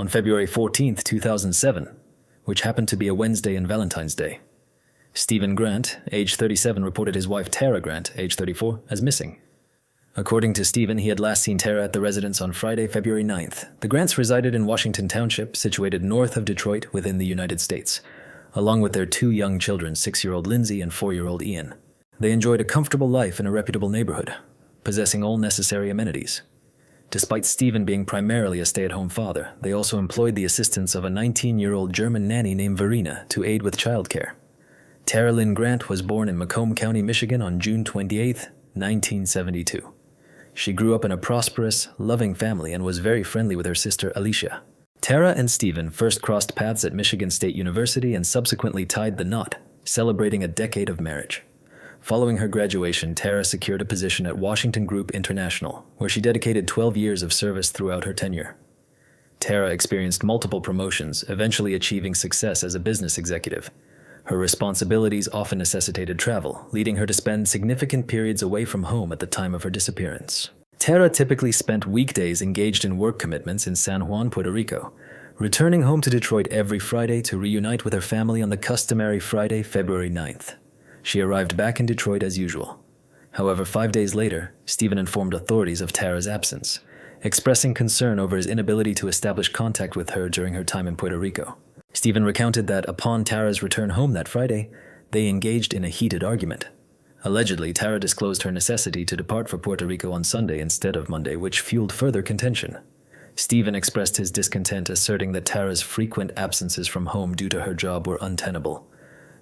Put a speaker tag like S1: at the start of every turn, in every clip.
S1: on February 14th, 2007, which happened to be a Wednesday and Valentine's Day. Stephen Grant, age 37, reported his wife Tara Grant, age 34, as missing. According to Stephen, he had last seen Tara at the residence on Friday, February 9th. The Grants resided in Washington Township, situated north of Detroit within the United States, along with their two young children, 6-year-old Lindsay and 4-year-old Ian. They enjoyed a comfortable life in a reputable neighborhood, possessing all necessary amenities. Despite Stephen being primarily a stay-at-home father, they also employed the assistance of a 19-year-old German nanny named Verena to aid with childcare. Tara Lynn Grant was born in Macomb County, Michigan on June 28, 1972. She grew up in a prosperous, loving family and was very friendly with her sister Alicia. Tara and Stephen first crossed paths at Michigan State University and subsequently tied the knot, celebrating a decade of marriage. Following her graduation, Tara secured a position at Washington Group International, where she dedicated 12 years of service throughout her tenure. Tara experienced multiple promotions, eventually achieving success as a business executive. Her responsibilities often necessitated travel, leading her to spend significant periods away from home at the time of her disappearance. Tara typically spent weekdays engaged in work commitments in San Juan, Puerto Rico, returning home to Detroit every Friday to reunite with her family on the customary Friday, February 9th. She arrived back in Detroit as usual. However, 5 days later, Stephen informed authorities of Tara's absence, expressing concern over his inability to establish contact with her during her time in Puerto Rico. Stephen recounted that upon Tara's return home that Friday, they engaged in a heated argument. Allegedly, Tara disclosed her necessity to depart for Puerto Rico on Sunday instead of Monday, which fueled further contention. Stephen expressed his discontent, asserting that Tara's frequent absences from home due to her job were untenable.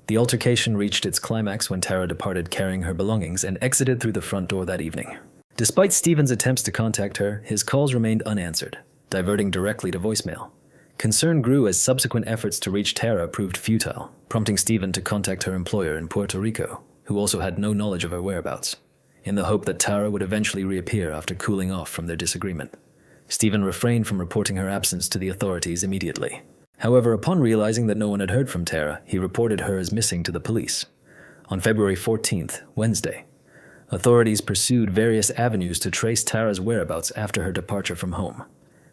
S1: The altercation reached its climax when Tara departed carrying her belongings and exited through the front door that evening. Despite Stephen's attempts to contact her, his calls remained unanswered, diverting directly to voicemail. Concern grew as subsequent efforts to reach Tara proved futile, prompting Stephen to contact her employer in Puerto Rico, who also had no knowledge of her whereabouts, in the hope that Tara would eventually reappear after cooling off from their disagreement. Stephen refrained from reporting her absence to the authorities immediately. However, upon realizing that no one had heard from Tara, he reported her as missing to the police. On February 14th, Wednesday, authorities pursued various avenues to trace Tara's whereabouts after her departure from home.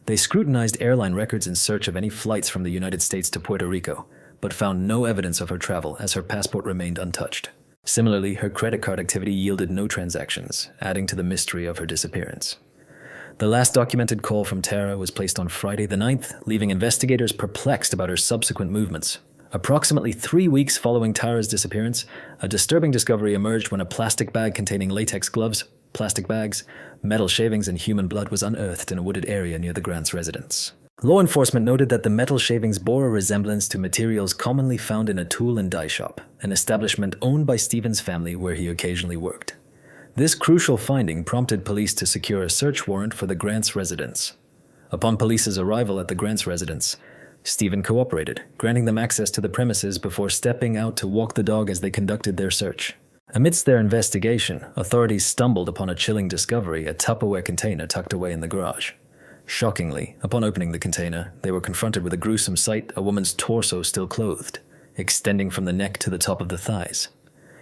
S1: They scrutinized airline records in search of any flights from the United States to Puerto Rico, but found no evidence of her travel as her passport remained untouched. Similarly, her credit card activity yielded no transactions, adding to the mystery of her disappearance. The last documented call from Tara was placed on Friday the 9th, leaving investigators perplexed about her subsequent movements. Approximately 3 weeks following Tara's disappearance, a disturbing discovery emerged when a plastic bag containing latex gloves, plastic bags, metal shavings, and human blood was unearthed in a wooded area near the Grant's residence. Law enforcement noted that the metal shavings bore a resemblance to materials commonly found in a tool and die shop, an establishment owned by Stephen's family where he occasionally worked. This crucial finding prompted police to secure a search warrant for the Grant's residence. Upon police's arrival at the Grant's residence, Stephen cooperated, granting them access to the premises before stepping out to walk the dog as they conducted their search. Amidst their investigation, authorities stumbled upon a chilling discovery, a Tupperware container tucked away in the garage. Shockingly, upon opening the container, they were confronted with a gruesome sight, a woman's torso still clothed, extending from the neck to the top of the thighs.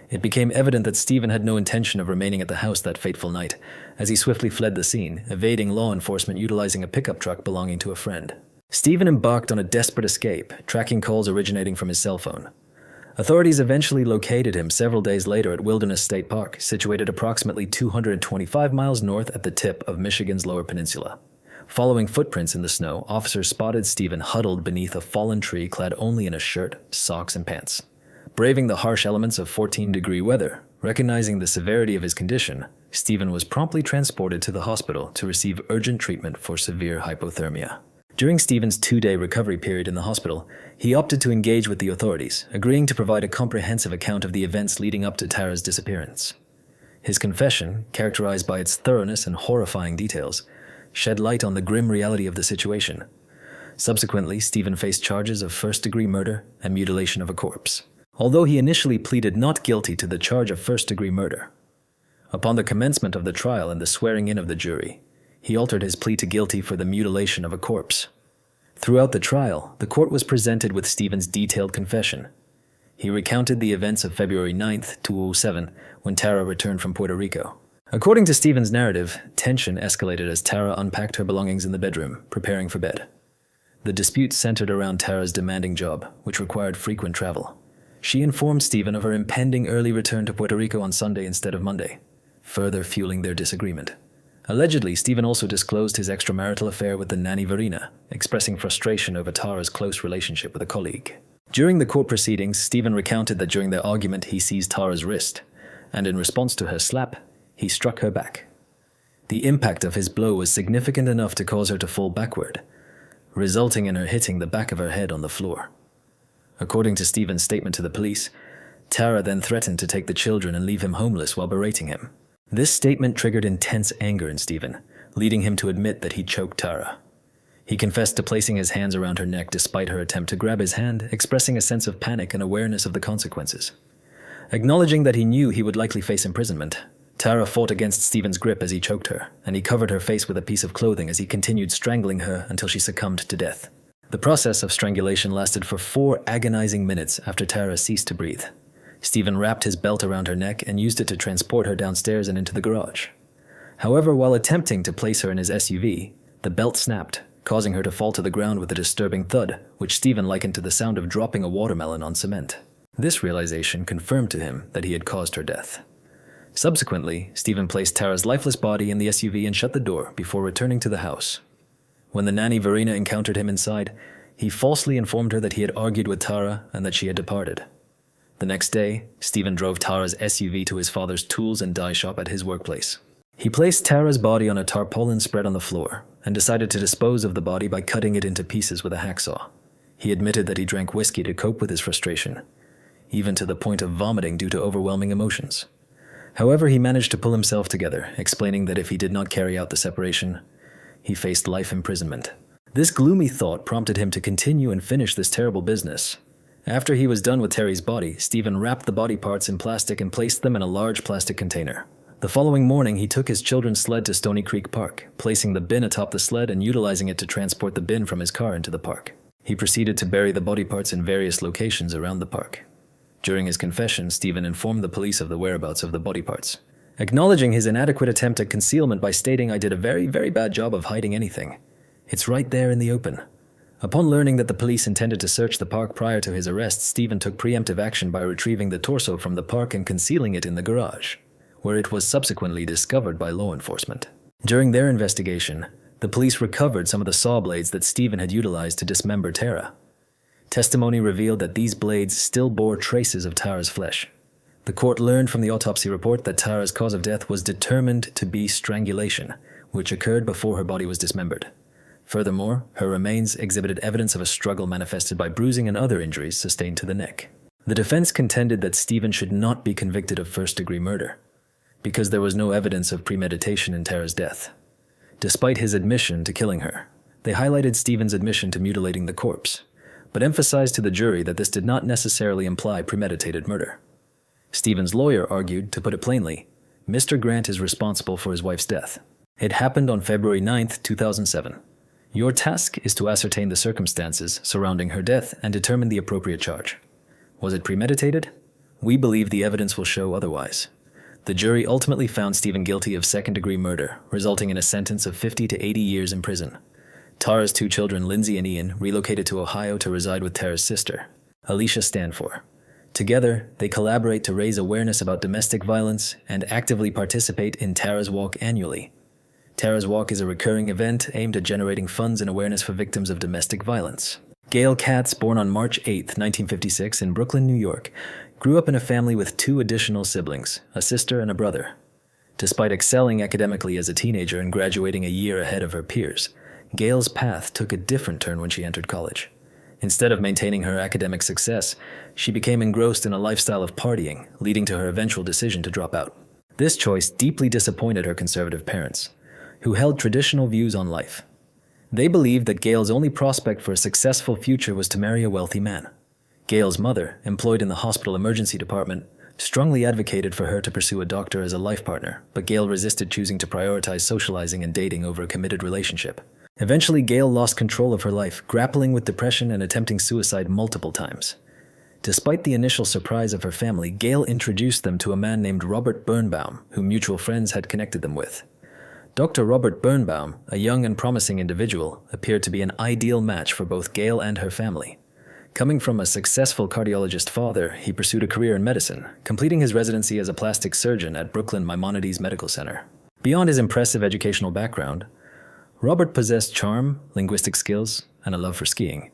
S1: It became evident that Stephen had no intention of remaining at the house that fateful night, as he swiftly fled the scene, evading law enforcement utilizing a pickup truck belonging to a friend. Stephen embarked on a desperate escape, tracking calls originating from his cell phone. Authorities eventually located him several days later at Wilderness State Park, situated approximately 225 miles north at the tip of Michigan's Lower Peninsula. Following footprints in the snow, officers spotted Stephen huddled beneath a fallen tree clad only in a shirt, socks, and pants. Braving the harsh elements of 14-degree weather, recognizing the severity of his condition, Stephen was promptly transported to the hospital to receive urgent treatment for severe hypothermia. During Stephen's 2-day recovery period in the hospital, he opted to engage with the authorities, agreeing to provide a comprehensive account of the events leading up to Tara's disappearance. His confession, characterized by its thoroughness and horrifying details, shed light on the grim reality of the situation. Subsequently, Stephen faced charges of first-degree murder and mutilation of a corpse, although he initially pleaded not guilty to the charge of first-degree murder. Upon the commencement of the trial and the swearing in of the jury, he altered his plea to guilty for the mutilation of a corpse. Throughout the trial, the court was presented with Stephen's detailed confession. He recounted the events of February 9th, 2007, when Tara returned from Puerto Rico. According to Stephen's narrative, tension escalated as Tara unpacked her belongings in the bedroom, preparing for bed. The dispute centered around Tara's demanding job, which required frequent travel. She informed Stephen of her impending early return to Puerto Rico on Sunday instead of Monday, further fueling their disagreement. Allegedly, Stephen also disclosed his extramarital affair with the nanny Verena, expressing frustration over Tara's close relationship with a colleague. During the court proceedings, Stephen recounted that during their argument he seized Tara's wrist, and in response to her slap, he struck her back. The impact of his blow was significant enough to cause her to fall backward, resulting in her hitting the back of her head on the floor. According to Stephen's statement to the police, Tara then threatened to take the children and leave him homeless while berating him. This statement triggered intense anger in Stephen, leading him to admit that he choked Tara. He confessed to placing his hands around her neck despite her attempt to grab his hand, expressing a sense of panic and awareness of the consequences. Acknowledging that he knew he would likely face imprisonment, Tara fought against Stephen's grip as he choked her, and he covered her face with a piece of clothing as he continued strangling her until she succumbed to death. The process of strangulation lasted for 4 agonizing minutes after Tara ceased to breathe. Stephen wrapped his belt around her neck and used it to transport her downstairs and into the garage. However, while attempting to place her in his SUV, the belt snapped, causing her to fall to the ground with a disturbing thud, which Stephen likened to the sound of dropping a watermelon on cement. This realization confirmed to him that he had caused her death. Subsequently, Stephen placed Tara's lifeless body in the SUV and shut the door before returning to the house. When the nanny Verena encountered him inside, he falsely informed her that he had argued with Tara and that she had departed. The next day, Stephen drove Tara's SUV to his father's tools and dye shop at his workplace. He placed Tara's body on a tarpaulin spread on the floor and decided to dispose of the body by cutting it into pieces with a hacksaw. He admitted that he drank whiskey to cope with his frustration, even to the point of vomiting due to overwhelming emotions. However, he managed to pull himself together, explaining that if he did not carry out the separation, he faced life imprisonment. This gloomy thought prompted him to continue and finish this terrible business. After he was done with Terry's body, Stephen wrapped the body parts in plastic and placed them in a large plastic container. The following morning, he took his children's sled to Stony Creek Park, placing the bin atop the sled and utilizing it to transport the bin from his car into the park. He proceeded to bury the body parts in various locations around the park. During his confession, Stephen informed the police of the whereabouts of the body parts, acknowledging his inadequate attempt at concealment by stating, "I did a very, very bad job of hiding anything. It's right there in the open." Upon learning that the police intended to search the park prior to his arrest, Stephen took preemptive action by retrieving the torso from the park and concealing it in the garage, where it was subsequently discovered by law enforcement. During their investigation, the police recovered some of the saw blades that Stephen had utilized to dismember Tara. Testimony revealed that these blades still bore traces of Tara's flesh. The court learned from the autopsy report that Tara's cause of death was determined to be strangulation, which occurred before her body was dismembered. Furthermore, her remains exhibited evidence of a struggle manifested by bruising and other injuries sustained to the neck. The defense contended that Stephen should not be convicted of first-degree murder, because there was no evidence of premeditation in Tara's death. Despite his admission to killing her, they highlighted Stephen's admission to mutilating the corpse, but emphasized to the jury that this did not necessarily imply premeditated murder. Stephen's lawyer argued, to put it plainly, Mr. Grant is responsible for his wife's death. It happened on February 9th, 2007. Your task is to ascertain the circumstances surrounding her death and determine the appropriate charge. Was it premeditated? We believe the evidence will show otherwise. The jury ultimately found Stephen guilty of second-degree murder, resulting in a sentence of 50 to 80 years in prison. Tara's 2 children, Lindsay and Ian, relocated to Ohio to reside with Tara's sister, Alicia Stanfor. Together, they collaborate to raise awareness about domestic violence and actively participate in Tara's Walk annually. Tara's Walk is a recurring event aimed at generating funds and awareness for victims of domestic violence. Gail Katz, born on March 8, 1956 in Brooklyn, New York, grew up in a family with 2 additional siblings, a sister and a brother. Despite excelling academically as a teenager and graduating a year ahead of her peers, Gail's path took a different turn when she entered college. Instead of maintaining her academic success, she became engrossed in a lifestyle of partying, leading to her eventual decision to drop out. This choice deeply disappointed her conservative parents, who held traditional views on life. They believed that Gail's only prospect for a successful future was to marry a wealthy man. Gail's mother, employed in the hospital emergency department, strongly advocated for her to pursue a doctor as a life partner, but Gail resisted choosing to prioritize socializing and dating over a committed relationship. Eventually, Gail lost control of her life, grappling with depression and attempting suicide multiple times. Despite the initial surprise of her family, Gail introduced them to a man named Robert Birnbaum, whom mutual friends had connected them with. Dr. Robert Birnbaum, a young and promising individual, appeared to be an ideal match for both Gail and her family. Coming from a successful cardiologist father, he pursued a career in medicine, completing his residency as a plastic surgeon at Brooklyn Maimonides Medical Center. Beyond his impressive educational background, Robert possessed charm, linguistic skills, and a love for skiing.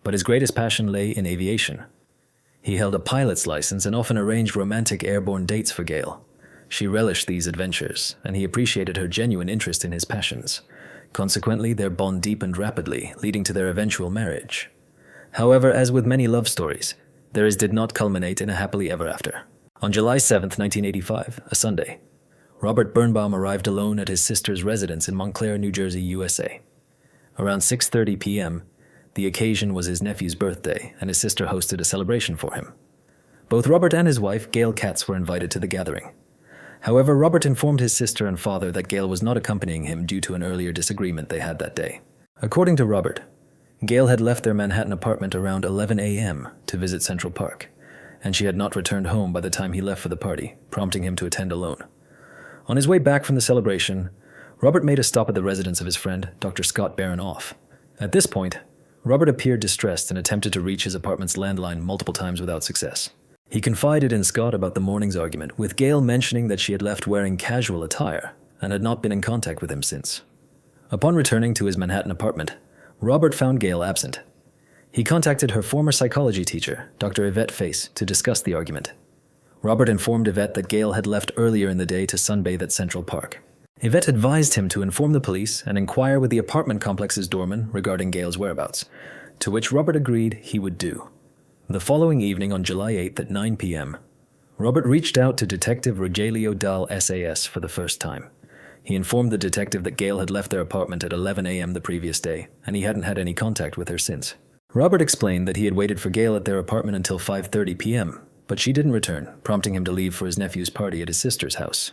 S1: But his greatest passion lay in aviation. He held a pilot's license and often arranged romantic airborne dates for Gail. She relished these adventures, and he appreciated her genuine interest in his passions. Consequently, their bond deepened rapidly, leading to their eventual marriage. However, as with many love stories, theirs did not culminate in a happily ever after. On July 7, 1985, a Sunday, Robert Birnbaum arrived alone at his sister's residence in Montclair, New Jersey, USA. Around 6:30 p.m., the occasion was his nephew's birthday, and his sister hosted a celebration for him. Both Robert and his wife, Gail Katz, were invited to the gathering. However, Robert informed his sister and father that Gail was not accompanying him due to an earlier disagreement they had that day. According to Robert, Gail had left their Manhattan apartment around 11 a.m. to visit Central Park, and she had not returned home by the time he left for the party, prompting him to attend alone. On his way back from the celebration, Robert made a stop at the residence of his friend, Dr. Scott Baranoff. At this point, Robert appeared distressed and attempted to reach his apartment's landline multiple times without success. He confided in Scott about the morning's argument, with Gail mentioning that she had left wearing casual attire and had not been in contact with him since. Upon returning to his Manhattan apartment, Robert found Gail absent. He contacted her former psychology teacher, Dr. Yvette Face, to discuss the argument. Robert informed Yvette that Gail had left earlier in the day to sunbathe at Central Park. Yvette advised him to inform the police and inquire with the apartment complex's doorman regarding Gail's whereabouts, to which Robert agreed he would do. The following evening on July 8th at 9 p.m., Robert reached out to Detective Rogelio Dahl SAS for the first time. He informed the detective that Gail had left their apartment at 11 a.m. the previous day, and he hadn't had any contact with her since. Robert explained that he had waited for Gail at their apartment until 5:30 p.m., but she didn't return, prompting him to leave for his nephew's party at his sister's house.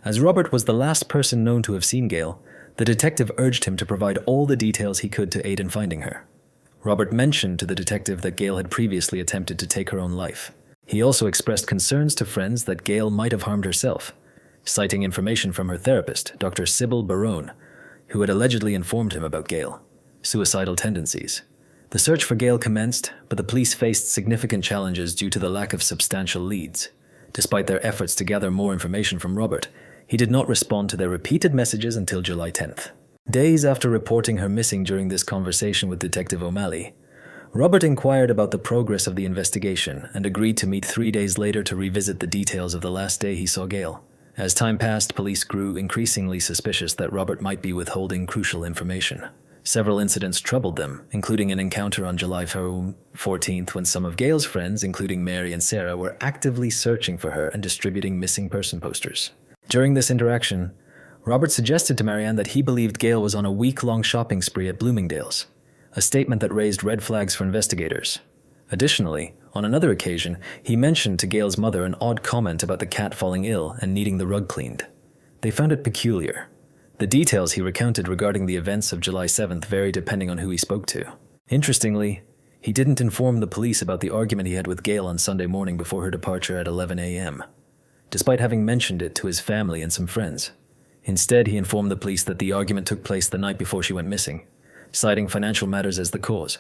S1: As Robert was the last person known to have seen Gail, the detective urged him to provide all the details he could to aid in finding her. Robert mentioned to the detective that Gail had previously attempted to take her own life. He also expressed concerns to friends that Gail might have harmed herself, citing information from her therapist, Dr. Sybil Barone, who had allegedly informed him about Gail, suicidal tendencies. The search for Gail commenced, but the police faced significant challenges due to the lack of substantial leads. Despite their efforts to gather more information from Robert, he did not respond to their repeated messages until July 10th. Days after reporting her missing during this conversation with Detective O'Malley, Robert inquired about the progress of the investigation and agreed to meet 3 days later to revisit the details of the last day he saw Gail. As time passed, police grew increasingly suspicious that Robert might be withholding crucial information. Several incidents troubled them, including an encounter on July 14th when some of Gail's friends, including Mary and Sarah, were actively searching for her and distributing missing person posters. During this interaction, Robert suggested to Marianne that he believed Gail was on a week-long shopping spree at Bloomingdale's, a statement that raised red flags for investigators. Additionally, on another occasion, he mentioned to Gail's mother an odd comment about the cat falling ill and needing the rug cleaned. They found it peculiar. The details he recounted regarding the events of July 7th varied depending on who he spoke to. Interestingly, he didn't inform the police about the argument he had with Gail on Sunday morning before her departure at 11 a.m., despite having mentioned it to his family and some friends. Instead, he informed the police that the argument took place the night before she went missing, citing financial matters as the cause.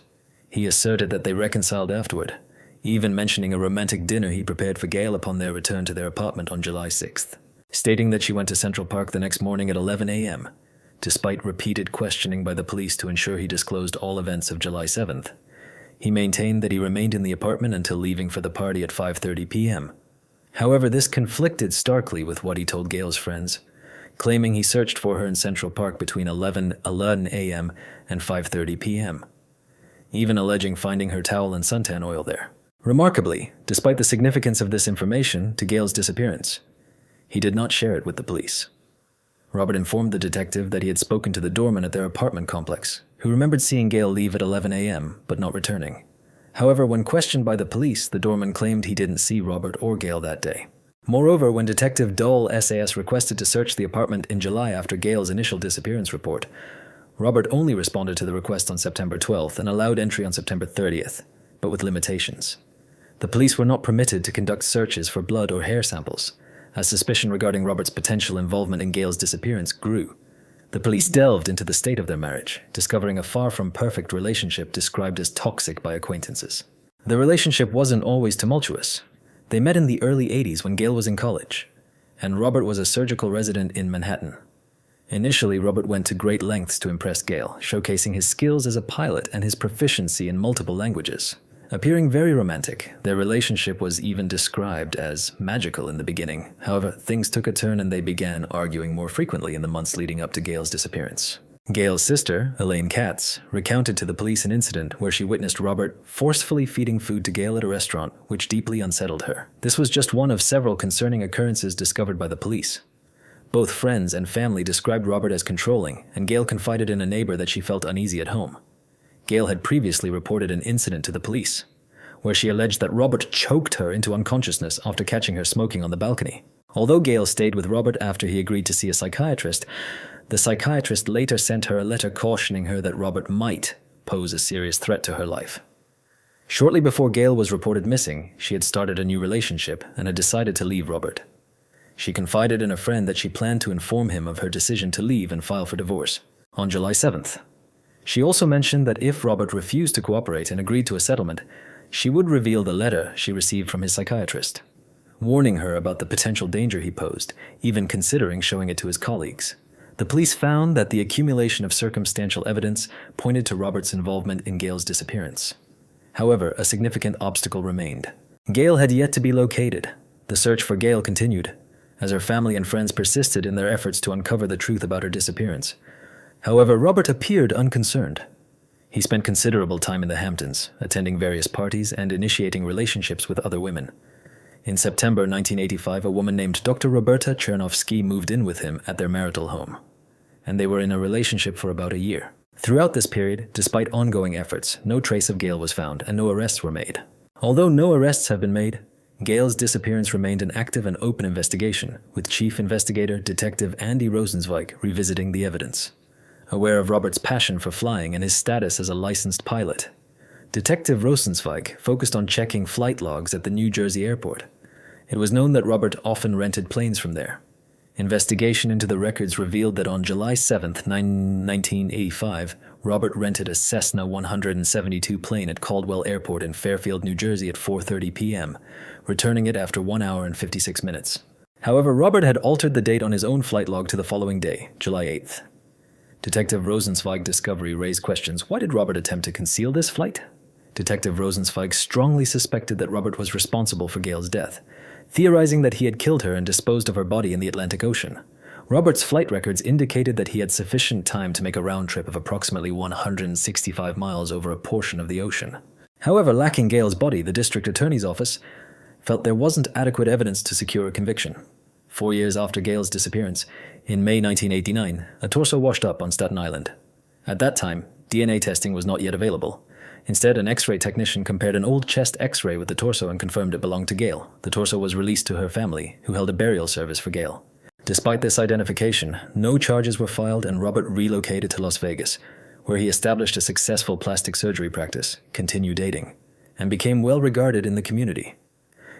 S1: He asserted that they reconciled afterward, even mentioning a romantic dinner he prepared for Gail upon their return to their apartment on July 6th, stating that she went to Central Park the next morning at 11 a.m., despite repeated questioning by the police to ensure he disclosed all events of July 7th. He maintained that he remained in the apartment until leaving for the party at 5:30 p.m. However, this conflicted starkly with what he told Gail's friends, claiming he searched for her in Central Park between 11 a.m. and 5:30 p.m., even alleging finding her towel and suntan oil there. Remarkably, despite the significance of this information to Gail's disappearance, he did not share it with the police. Robert informed the detective that he had spoken to the doorman at their apartment complex, who remembered seeing Gail leave at 11 a.m. but not returning. However, when questioned by the police, the doorman claimed he didn't see Robert or Gail that day. Moreover, when Detective Dahl SAS requested to search the apartment in July after Gail's initial disappearance report, Robert only responded to the request on September 12th and allowed entry on September 30th, but with limitations. The police were not permitted to conduct searches for blood or hair samples, As suspicion regarding Robert's potential involvement in Gail's disappearance grew, the police delved into the state of their marriage, discovering a far from perfect relationship described as toxic by acquaintances. The relationship wasn't always tumultuous. They met in the early 80s when Gail was in college, and Robert was a surgical resident in Manhattan. Initially, Robert went to great lengths to impress Gail, showcasing his skills as a pilot and his proficiency in multiple languages. Appearing very romantic, their relationship was even described as magical in the beginning. However, things took a turn and they began arguing more frequently in the months leading up to Gail's disappearance. Gail's sister, Elaine Katz, recounted to the police an incident where she witnessed Robert forcefully feeding food to Gail at a restaurant, which deeply unsettled her. This was just one of several concerning occurrences discovered by the police. Both friends and family described Robert as controlling, and Gail confided in a neighbor that she felt uneasy at home. Gail had previously reported an incident to the police, where she alleged that Robert choked her into unconsciousness after catching her smoking on the balcony. Although Gail stayed with Robert after he agreed to see a psychiatrist, the psychiatrist later sent her a letter cautioning her that Robert might pose a serious threat to her life. Shortly before Gail was reported missing, she had started a new relationship and had decided to leave Robert. She confided in a friend that she planned to inform him of her decision to leave and file for divorce on July 7th. She also mentioned that if Robert refused to cooperate and agreed to a settlement, she would reveal the letter she received from his psychiatrist, warning her about the potential danger he posed, even considering showing it to his colleagues. The police found that the accumulation of circumstantial evidence pointed to Robert's involvement in Gail's disappearance. However, a significant obstacle remained. Gail had yet to be located. The search for Gail continued, as her family and friends persisted in their efforts to uncover the truth about her disappearance. However, Robert appeared unconcerned. He spent considerable time in the Hamptons, attending various parties and initiating relationships with other women. In September 1985, a woman named Dr. Roberta Chernovsky moved in with him at their marital home, and they were in a relationship for about a year. Throughout this period, despite ongoing efforts, no trace of Gail was found and no arrests were made. Although no arrests have been made, Gail's disappearance remained an active and open investigation, with Chief Investigator Detective Andy Rosenzweig revisiting the evidence. Aware of Robert's passion for flying and his status as a licensed pilot, Detective Rosenzweig focused on checking flight logs at the New Jersey airport. It was known that Robert often rented planes from there. Investigation into the records revealed that on July 7, 1985, Robert rented a Cessna 172 plane at Caldwell Airport in Fairfield, New Jersey at 4:30 p.m., returning it after 1 hour and 56 minutes. However, Robert had altered the date on his own flight log to the following day, July 8th. Detective Rosenzweig's discovery raised questions. Why did Robert attempt to conceal this flight? Detective Rosenzweig strongly suspected that Robert was responsible for Gail's death, theorizing that he had killed her and disposed of her body in the Atlantic Ocean. Robert's flight records indicated that he had sufficient time to make a round trip of approximately 165 miles over a portion of the ocean. However, lacking Gail's body, the district attorney's office felt there wasn't adequate evidence to secure a conviction. 4 years after Gail's disappearance, in May 1989, a torso washed up on Staten Island. At that time, DNA testing was not yet available. Instead, an X-ray technician compared an old chest X-ray with the torso and confirmed it belonged to Gail. The torso was released to her family, who held a burial service for Gail. Despite this identification, no charges were filed and Robert relocated to Las Vegas, where he established a successful plastic surgery practice, continued dating, and became well regarded in the community.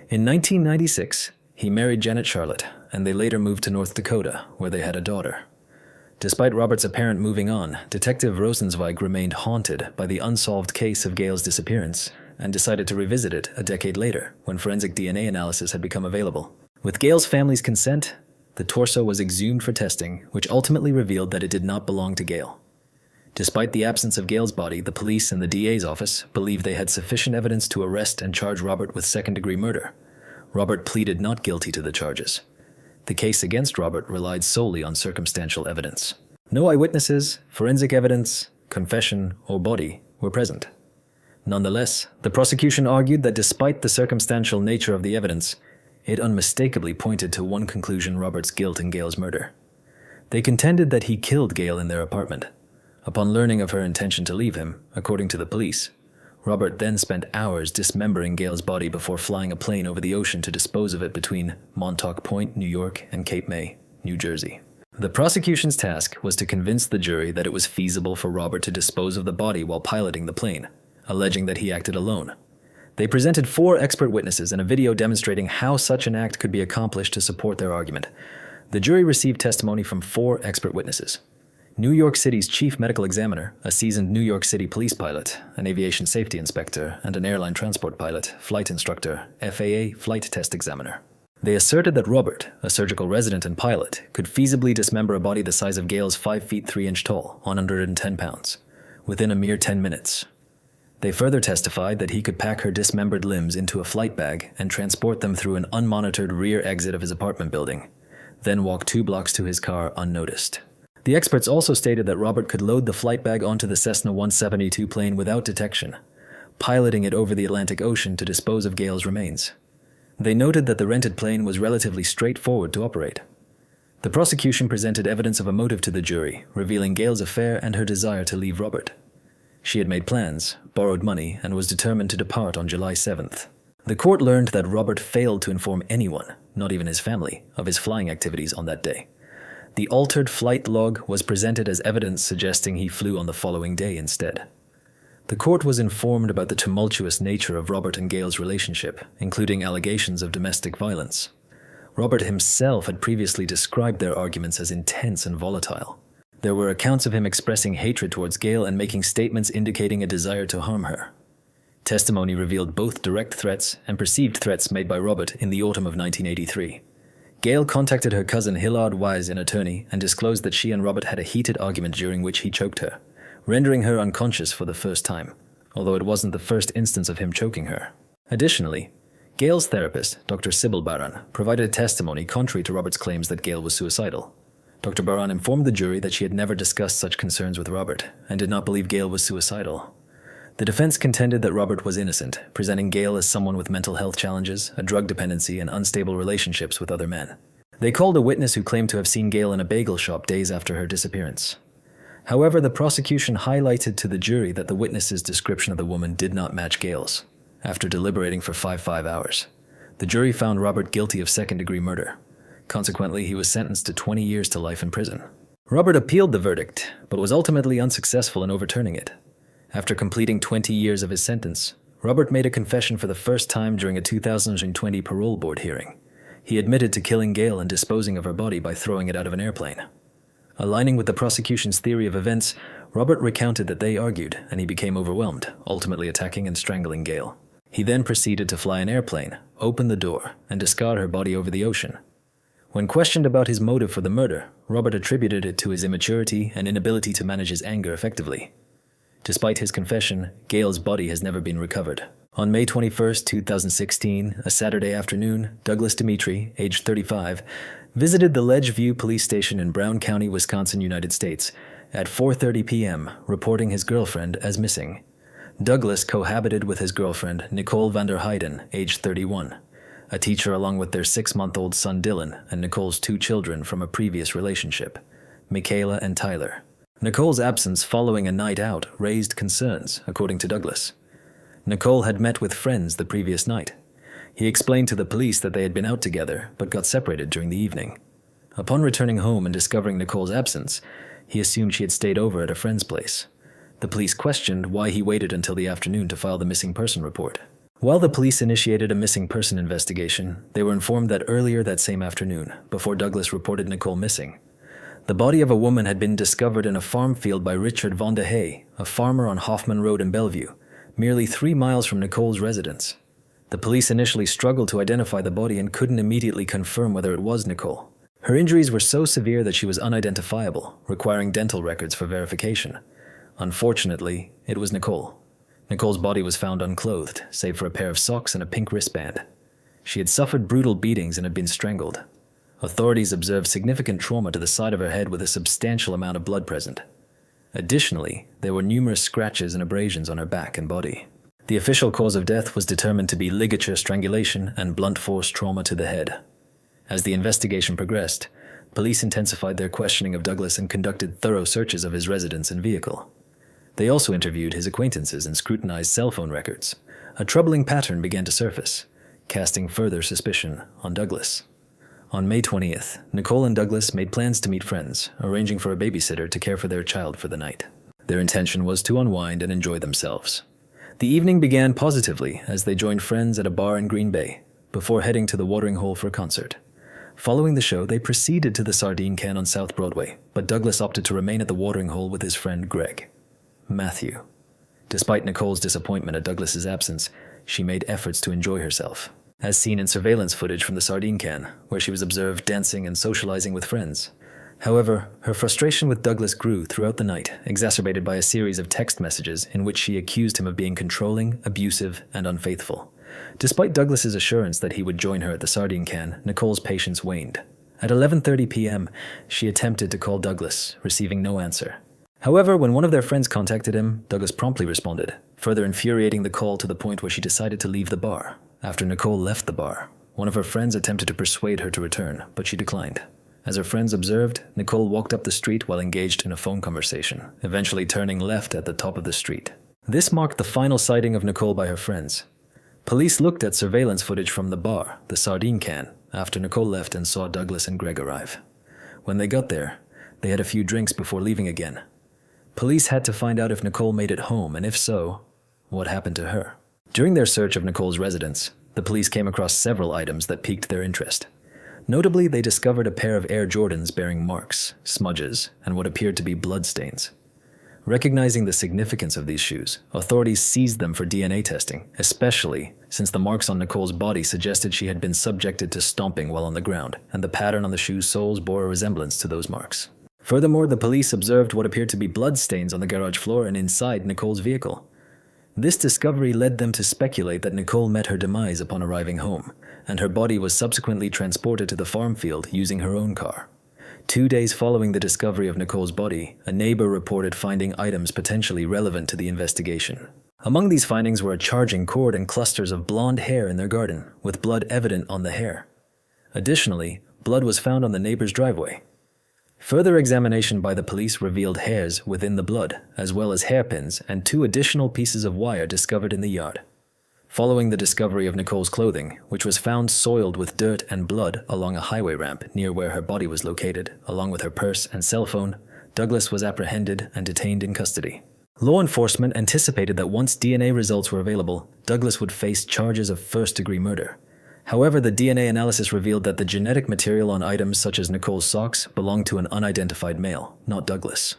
S1: In 1996, he married Janet Charlotte, and they later moved to North Dakota, where they had a daughter. Despite Robert's apparent moving on, Detective Rosenzweig remained haunted by the unsolved case of Gail's disappearance and decided to revisit it a decade later when forensic DNA analysis had become available. With Gail's family's consent, the torso was exhumed for testing, which ultimately revealed that it did not belong to Gail. Despite the absence of Gail's body, the police and the DA's office believed they had sufficient evidence to arrest and charge Robert with second-degree murder. Robert pleaded not guilty to the charges. The case against Robert relied solely on circumstantial evidence. No eyewitnesses, forensic evidence, confession, or body were present. Nonetheless, the prosecution argued that despite the circumstantial nature of the evidence, it unmistakably pointed to one conclusion: Robert's guilt in Gail's murder. They contended that he killed Gail in their apartment. Upon learning of her intention to leave him, according to the police, Robert then spent hours dismembering Gail's body before flying a plane over the ocean to dispose of it between Montauk Point, New York, and Cape May, New Jersey. The prosecution's task was to convince the jury that it was feasible for Robert to dispose of the body while piloting the plane, alleging that he acted alone. They presented 4 expert witnesses and a video demonstrating how such an act could be accomplished to support their argument. The jury received testimony from 4 expert witnesses: New York City's chief medical examiner, a seasoned New York City police pilot, an aviation safety inspector, and an airline transport pilot, flight instructor, FAA flight test examiner. They asserted that Robert, a surgical resident and pilot, could feasibly dismember a body the size of Gale's 5 feet 3 inch tall, 110 pounds, within a mere 10 minutes. They further testified that he could pack her dismembered limbs into a flight bag and transport them through an unmonitored rear exit of his apartment building, then walk 2 blocks to his car unnoticed. The experts also stated that Robert could load the flight bag onto the Cessna 172 plane without detection, piloting it over the Atlantic Ocean to dispose of Gale's remains. They noted that the rented plane was relatively straightforward to operate. The prosecution presented evidence of a motive to the jury, revealing Gale's affair and her desire to leave Robert. She had made plans, borrowed money, and was determined to depart on July 7th. The court learned that Robert failed to inform anyone, not even his family, of his flying activities on that day. The altered flight log was presented as evidence suggesting he flew on the following day instead. The court was informed about the tumultuous nature of Robert and Gale's relationship, including allegations of domestic violence. Robert himself had previously described their arguments as intense and volatile. There were accounts of him expressing hatred towards Gale and making statements indicating a desire to harm her. Testimony revealed both direct threats and perceived threats made by Robert in the autumn of 1983. Gale contacted her cousin Hillard Wise, an attorney, and disclosed that she and Robert had a heated argument during which he choked her, rendering her unconscious for the first time, although it wasn't the first instance of him choking her. Additionally, Gale's therapist, Dr. Sybil Baran, provided testimony contrary to Robert's claims that Gale was suicidal. Dr. Baran informed the jury that she had never discussed such concerns with Robert and did not believe Gale was suicidal. The defense contended that Robert was innocent, presenting Gale as someone with mental health challenges, a drug dependency, and unstable relationships with other men. They called a witness who claimed to have seen Gale in a bagel shop days after her disappearance. However, the prosecution highlighted to the jury that the witness's description of the woman did not match Gale's. After deliberating for 5 hours, the jury found Robert guilty of second-degree murder. Consequently, he was sentenced to 20 years to life in prison. Robert appealed the verdict, but was ultimately unsuccessful in overturning it. After completing 20 years of his sentence, Robert made a confession for the first time during a 2020 parole board hearing. He admitted to killing Gale and disposing of her body by throwing it out of an airplane. Aligning with the prosecution's theory of events, Robert recounted that they argued, and he became overwhelmed, ultimately attacking and strangling Gale. He then proceeded to fly an airplane, open the door, and discard her body over the ocean. When questioned about his motive for the murder, Robert attributed it to his immaturity and inability to manage his anger effectively. Despite his confession, Gale's body has never been recovered. On May 21, 2016, a Saturday afternoon, Douglas Dimitri, aged 35, visited the Ledgeview police station in Brown County, Wisconsin, United States, at 4:30 p.m., reporting his girlfriend as missing. Douglas cohabited with his girlfriend, Nicole van der Heijden, aged 31, a teacher along with their 6-month-old son Dylan and Nicole's 2 children from a previous relationship, Michaela and Tyler. Nicole's absence following a night out raised concerns, according to Douglas. Nicole had met with friends the previous night. He explained to the police that they had been out together but got separated during the evening. Upon returning home and discovering Nicole's absence, he assumed she had stayed over at a friend's place. The police questioned why he waited until the afternoon to file the missing person report. While the police initiated a missing person investigation, they were informed that earlier that same afternoon, before Douglas reported Nicole missing, the body of a woman had been discovered in a farm field by Richard Von de Hey, a farmer on Hoffman Road in Bellevue, merely 3 miles from Nicole's residence. The police initially struggled to identify the body and couldn't immediately confirm whether it was Nicole. Her injuries were so severe that she was unidentifiable, requiring dental records for verification. Unfortunately, it was Nicole. Nicole's body was found unclothed, save for a pair of socks and a pink wristband. She had suffered brutal beatings and had been strangled. Authorities observed significant trauma to the side of her head with a substantial amount of blood present. Additionally, there were numerous scratches and abrasions on her back and body. The official cause of death was determined to be ligature strangulation and blunt force trauma to the head. As the investigation progressed, police intensified their questioning of Douglas and conducted thorough searches of his residence and vehicle. They also interviewed his acquaintances and scrutinized cell phone records. A troubling pattern began to surface, casting further suspicion on Douglas. On May 20th, Nicole and Douglas made plans to meet friends, arranging for a babysitter to care for their child for the night. Their intention was to unwind and enjoy themselves. The evening began positively as they joined friends at a bar in Green Bay, before heading to the watering hole for a concert. Following the show, they proceeded to the sardine can on South Broadway, but Douglas opted to remain at the watering hole with his friend Greg. Matthew. Despite Nicole's disappointment at Douglas's absence, she made efforts to enjoy herself, as seen in surveillance footage from the sardine can, where she was observed dancing and socializing with friends. However, her frustration with Douglas grew throughout the night, exacerbated by a series of text messages in which she accused him of being controlling, abusive, and unfaithful. Despite Douglas's assurance that he would join her at the sardine can, Nicole's patience waned. At 11:30 p.m., she attempted to call Douglas, receiving no answer. However, when one of their friends contacted him, Douglas promptly responded, further infuriating the call to the point where she decided to leave the bar. After Nicole left the bar, one of her friends attempted to persuade her to return, but she declined. As her friends observed, Nicole walked up the street while engaged in a phone conversation, eventually turning left at the top of the street. This marked the final sighting of Nicole by her friends. Police looked at surveillance footage from the bar, the sardine can, after Nicole left and saw Douglas and Greg arrive. When they got there, they had a few drinks before leaving again. Police had to find out if Nicole made it home, and if so, what happened to her. During their search of Nicole's residence, the police came across several items that piqued their interest. Notably, they discovered a pair of Air Jordans bearing marks, smudges, and what appeared to be bloodstains. Recognizing the significance of these shoes, authorities seized them for DNA testing, especially since the marks on Nicole's body suggested she had been subjected to stomping while on the ground, and the pattern on the shoe's soles bore a resemblance to those marks. Furthermore, the police observed what appeared to be bloodstains on the garage floor and inside Nicole's vehicle. This discovery led them to speculate that Nicole met her demise upon arriving home, and her body was subsequently transported to the farm field using her own car. 2 days following the discovery of Nicole's body, a neighbor reported finding items potentially relevant to the investigation. Among these findings were a charging cord and clusters of blonde hair in their garden, with blood evident on the hair. Additionally, blood was found on the neighbor's driveway. Further examination by the police revealed hairs within the blood, as well as hairpins and 2 additional pieces of wire discovered in the yard. Following the discovery of Nicole's clothing, which was found soiled with dirt and blood along a highway ramp near where her body was located, along with her purse and cell phone, Douglas was apprehended and detained in custody. Law enforcement anticipated that once DNA results were available, Douglas would face charges of first-degree murder. However, the DNA analysis revealed that the genetic material on items such as Nicole's socks belonged to an unidentified male, not Douglas.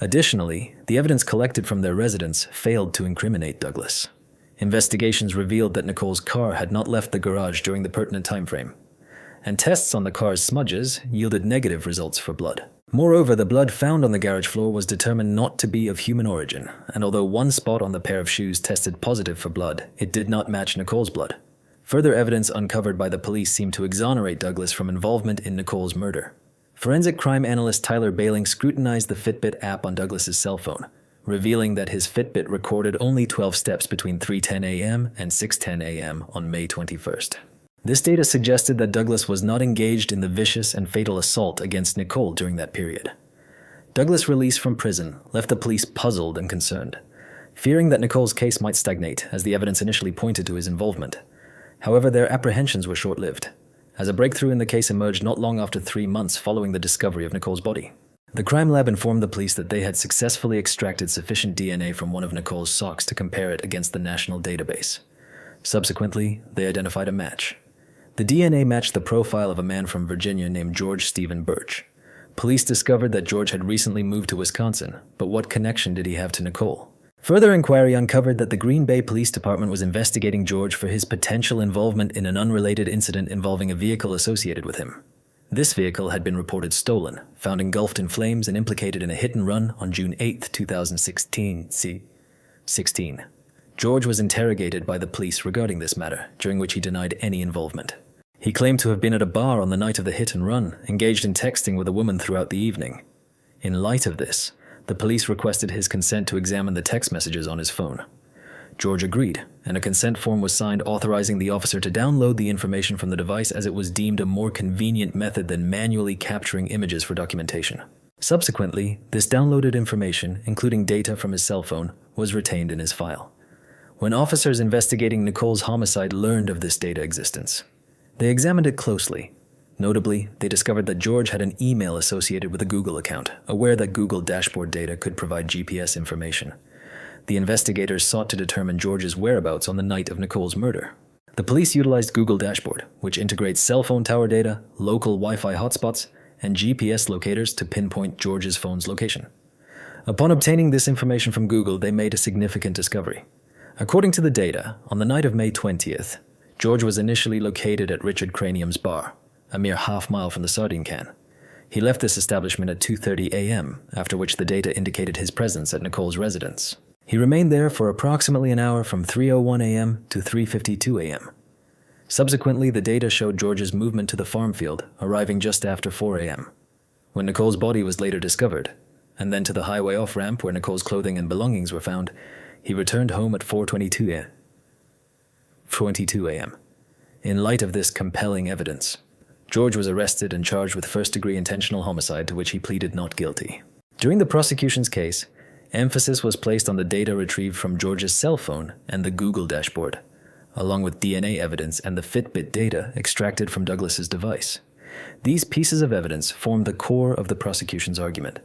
S1: Additionally, the evidence collected from their residence failed to incriminate Douglas. Investigations revealed that Nicole's car had not left the garage during the pertinent time frame, and tests on the car's smudges yielded negative results for blood. Moreover, the blood found on the garage floor was determined not to be of human origin, and although one spot on the pair of shoes tested positive for blood, it did not match Nicole's blood. Further evidence uncovered by the police seemed to exonerate Douglas from involvement in Nicole's murder. Forensic crime analyst Tyler Bailing scrutinized the Fitbit app on Douglas's cell phone, revealing that his Fitbit recorded only 12 steps between 3:10 a.m. and 6:10 a.m. on May 21st. This data suggested that Douglas was not engaged in the vicious and fatal assault against Nicole during that period. Douglas' release from prison left the police puzzled and concerned, fearing that Nicole's case might stagnate as the evidence initially pointed to his involvement. However, their apprehensions were short-lived, as a breakthrough in the case emerged not long after 3 months following the discovery of Nicole's body. The crime lab informed the police that they had successfully extracted sufficient DNA from one of Nicole's socks to compare it against the national database. Subsequently, they identified a match. The DNA matched the profile of a man from Virginia named George Stephen Birch. Police discovered that George had recently moved to Wisconsin, but what connection did he have to Nicole? Further inquiry uncovered that the Green Bay Police Department was investigating George for his potential involvement in an unrelated incident involving a vehicle associated with him. This vehicle had been reported stolen, found engulfed in flames, and implicated in a hit-and-run on June 8, 2016. George was interrogated by the police regarding this matter, during which he denied any involvement. He claimed to have been at a bar on the night of the hit-and-run, engaged in texting with a woman throughout the evening. In light of this, the police requested his consent to examine the text messages on his phone. George agreed, and a consent form was signed authorizing the officer to download the information from the device as it was deemed a more convenient method than manually capturing images for documentation. Subsequently, this downloaded information, including data from his cell phone, was retained in his file. When officers investigating Nicole's homicide learned of this data existence, they examined it closely. Notably, they discovered that George had an email associated with a Google account, aware that Google dashboard data could provide GPS information. The investigators sought to determine George's whereabouts on the night of Nicole's murder. The police utilized Google Dashboard, which integrates cell phone tower data, local Wi-Fi hotspots, and GPS locators to pinpoint George's phone's location. Upon obtaining this information from Google, they made a significant discovery. According to the data, on the night of May 20th, George was initially located at Richard Cranium's bar, a mere half-mile from the sardine can. He left this establishment at 2:30 a.m., after which the data indicated his presence at Nicole's residence. He remained there for approximately an hour from 3:01 a.m. to 3:52 a.m. Subsequently, the data showed George's movement to the farm field, arriving just after 4 a.m. When Nicole's body was later discovered, and then to the highway off-ramp where Nicole's clothing and belongings were found, he returned home at 4:22 a.m. In light of this compelling evidence, George was arrested and charged with first-degree intentional homicide, to which he pleaded not guilty. During the prosecution's case, emphasis was placed on the data retrieved from George's cell phone and the Google dashboard, along with DNA evidence and the Fitbit data extracted from Douglas's device. These pieces of evidence formed the core of the prosecution's argument.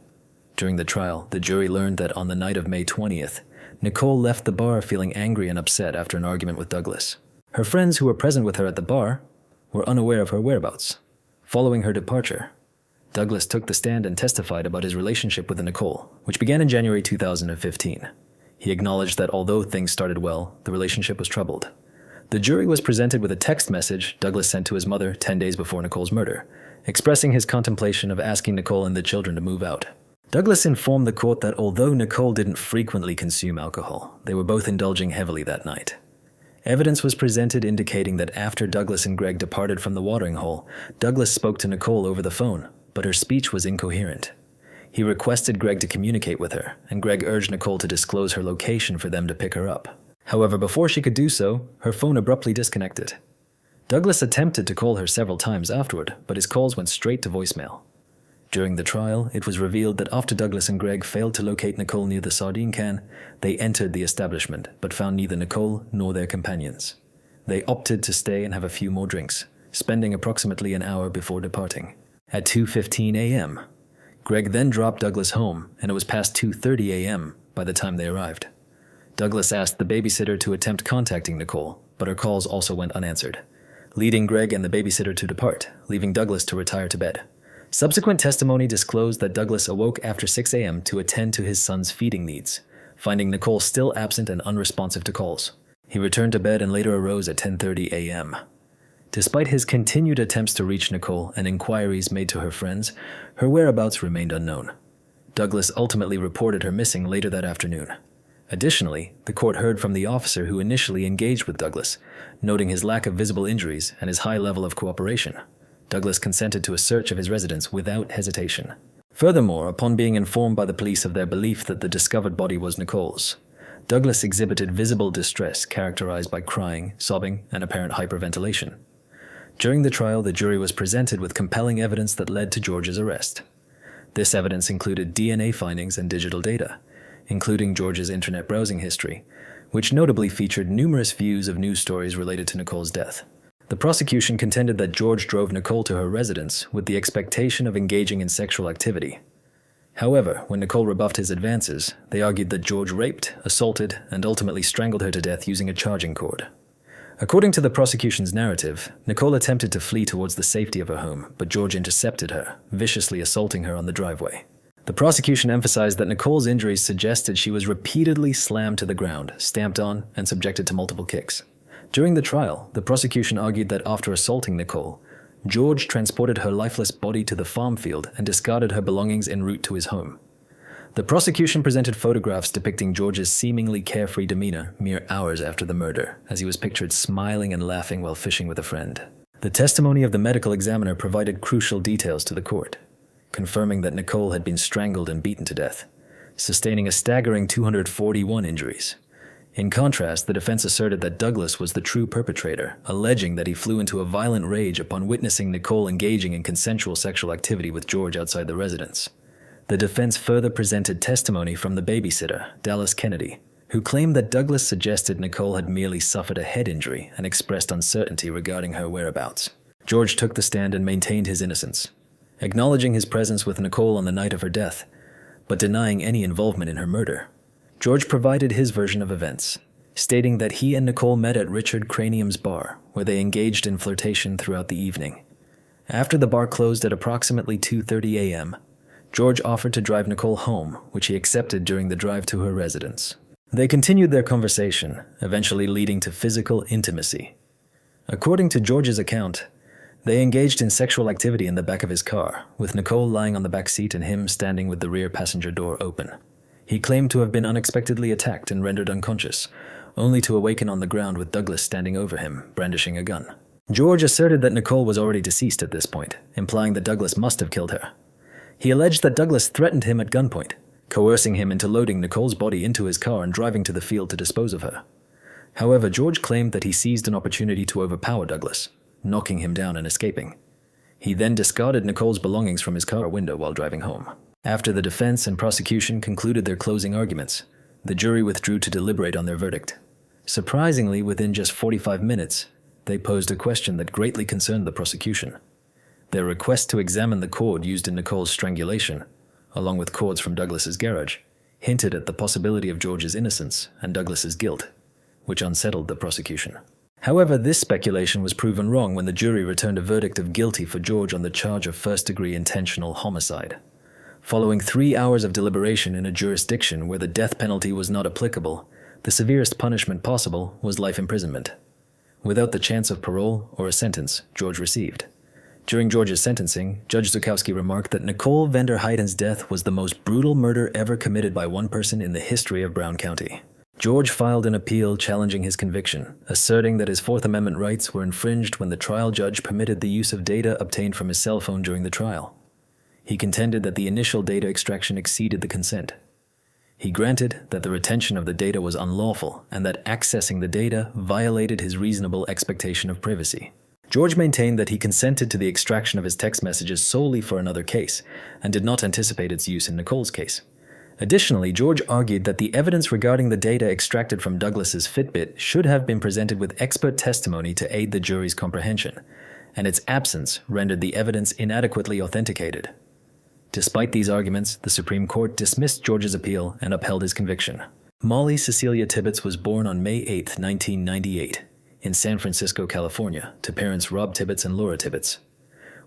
S1: During the trial, the jury learned that on the night of May 20th, Nicole left the bar feeling angry and upset after an argument with Douglas. Her friends who were present with her at the bar were unaware of her whereabouts. Following her departure, Douglas took the stand and testified about his relationship with Nicole, which began in January 2015. He acknowledged that although things started well, the relationship was troubled. The jury was presented with a text message Douglas sent to his mother 10 days before Nicole's murder, expressing his contemplation of asking Nicole and the children to move out. Douglas informed the court that although Nicole didn't frequently consume alcohol, they were both indulging heavily that night. Evidence was presented indicating that after Douglas and Greg departed from the watering hole, Douglas spoke to Nicole over the phone, but her speech was incoherent. He requested Greg to communicate with her, and Greg urged Nicole to disclose her location for them to pick her up. However, before she could do so, her phone abruptly disconnected. Douglas attempted to call her several times afterward, but his calls went straight to voicemail. During the trial, it was revealed that after Douglas and Greg failed to locate Nicole near the sardine can, they entered the establishment but found neither Nicole nor their companions. They opted to stay and have a few more drinks, spending approximately an hour before departing. At 2:15 a.m., Greg then dropped Douglas home, and it was past 2:30 a.m. by the time they arrived. Douglas asked the babysitter to attempt contacting Nicole, but her calls also went unanswered, leading Greg and the babysitter to depart, leaving Douglas to retire to bed. Subsequent testimony disclosed that Douglas awoke after 6 a.m. to attend to his son's feeding needs, finding Nicole still absent and unresponsive to calls. He returned to bed and later arose at 10:30 a.m. Despite his continued attempts to reach Nicole and inquiries made to her friends, her whereabouts remained unknown. Douglas ultimately reported her missing later that afternoon. Additionally, the court heard from the officer who initially engaged with Douglas, noting his lack of visible injuries and his high level of cooperation. Douglas consented to a search of his residence without hesitation. Furthermore, upon being informed by the police of their belief that the discovered body was Nicole's, Douglas exhibited visible distress characterized by crying, sobbing, and apparent hyperventilation. During the trial, the jury was presented with compelling evidence that led to George's arrest. This evidence included DNA findings and digital data, including George's internet browsing history, which notably featured numerous views of news stories related to Nicole's death. The prosecution contended that George drove Nicole to her residence with the expectation of engaging in sexual activity. However, when Nicole rebuffed his advances, they argued that George raped, assaulted, and ultimately strangled her to death using a charging cord. According to the prosecution's narrative, Nicole attempted to flee towards the safety of her home, but George intercepted her, viciously assaulting her on the driveway. The prosecution emphasized that Nicole's injuries suggested she was repeatedly slammed to the ground, stamped on, and subjected to multiple kicks. During the trial, the prosecution argued that after assaulting Nicole, George transported her lifeless body to the farm field and discarded her belongings en route to his home. The prosecution presented photographs depicting George's seemingly carefree demeanor mere hours after the murder, as he was pictured smiling and laughing while fishing with a friend. The testimony of the medical examiner provided crucial details to the court, confirming that Nicole had been strangled and beaten to death, sustaining a staggering 241 injuries. In contrast, the defense asserted that Douglas was the true perpetrator, alleging that he flew into a violent rage upon witnessing Nicole engaging in consensual sexual activity with George outside the residence. The defense further presented testimony from the babysitter, Dallas Kennedy, who claimed that Douglas suggested Nicole had merely suffered a head injury and expressed uncertainty regarding her whereabouts. George took the stand and maintained his innocence, acknowledging his presence with Nicole on the night of her death, but denying any involvement in her murder. George provided his version of events, stating that he and Nicole met at Richard Cranium's bar, where they engaged in flirtation throughout the evening. After the bar closed at approximately 2:30 a.m., George offered to drive Nicole home, which he accepted during the drive to her residence. They continued their conversation, eventually leading to physical intimacy. According to George's account, they engaged in sexual activity in the back of his car, with Nicole lying on the back seat and him standing with the rear passenger door open. He claimed to have been unexpectedly attacked and rendered unconscious, only to awaken on the ground with Douglas standing over him, brandishing a gun. George asserted that Nicole was already deceased at this point, implying that Douglas must have killed her. He alleged that Douglas threatened him at gunpoint, coercing him into loading Nicole's body into his car and driving to the field to dispose of her. However, George claimed that he seized an opportunity to overpower Douglas, knocking him down and escaping. He then discarded Nicole's belongings from his car window while driving home. After the defense and prosecution concluded their closing arguments, the jury withdrew to deliberate on their verdict. Surprisingly, within just 45 minutes, they posed a question that greatly concerned the prosecution. Their request to examine the cord used in Nicole's strangulation, along with cords from Douglas's garage, hinted at the possibility of George's innocence and Douglas's guilt, which unsettled the prosecution. However, this speculation was proven wrong when the jury returned a verdict of guilty for George on the charge of first-degree intentional homicide. Following 3 hours of deliberation in a jurisdiction where the death penalty was not applicable, the severest punishment possible was life imprisonment, without the chance of parole or a sentence George received. During George's sentencing, Judge Zukowski remarked that Nicole Vander Heiden's death was the most brutal murder ever committed by one person in the history of Brown County. George filed an appeal challenging his conviction, asserting that his Fourth Amendment rights were infringed when the trial judge permitted the use of data obtained from his cell phone during the trial. He contended that the initial data extraction exceeded the consent. He granted that the retention of the data was unlawful and that accessing the data violated his reasonable expectation of privacy. George maintained that he consented to the extraction of his text messages solely for another case and did not anticipate its use in Nicole's case. Additionally, George argued that the evidence regarding the data extracted from Douglas's Fitbit should have been presented with expert testimony to aid the jury's comprehension, and its absence rendered the evidence inadequately authenticated. Despite these arguments, the Supreme Court dismissed George's appeal and upheld his conviction. Molly Cecilia Tibbett's was born on May 8, 1998, in San Francisco, California, to parents Rob Tibbett's and Laura Tibbett's.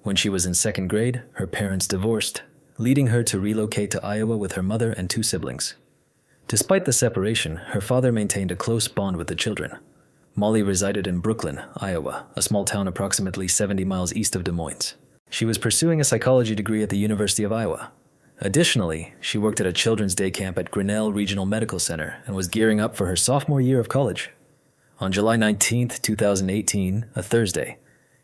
S1: When she was in second grade, her parents divorced, leading her to relocate to Iowa with her mother and 2 siblings. Despite the separation, her father maintained a close bond with the children. Molly resided in Brooklyn, Iowa, a small town approximately 70 miles east of Des Moines. She was pursuing a psychology degree at the University of Iowa. Additionally, she worked at a children's day camp at Grinnell Regional Medical Center and was gearing up for her sophomore year of college. On July 19, 2018, a Thursday,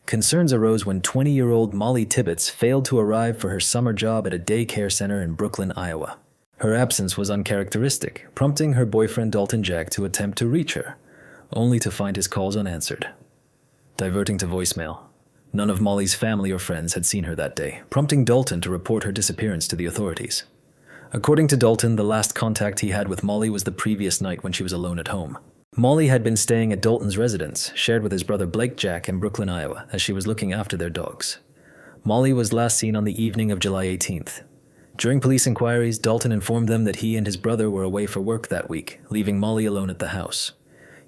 S1: concerns arose when 20-year-old Molly Tibbett's failed to arrive for her summer job at a daycare center in Brooklyn, Iowa. Her absence was uncharacteristic, prompting her boyfriend Dalton Jack to attempt to reach her, only to find his calls unanswered. Diverting to voicemail. None of Molly's family or friends had seen her that day, prompting Dalton to report her disappearance to the authorities. According to Dalton, the last contact he had with Molly was the previous night when she was alone at home. Molly had been staying at Dalton's residence, shared with his brother Blake Jack in Brooklyn, Iowa, as she was looking after their dogs. Molly was last seen on the evening of July 18th. During police inquiries, Dalton informed them that he and his brother were away for work that week, leaving Molly alone at the house.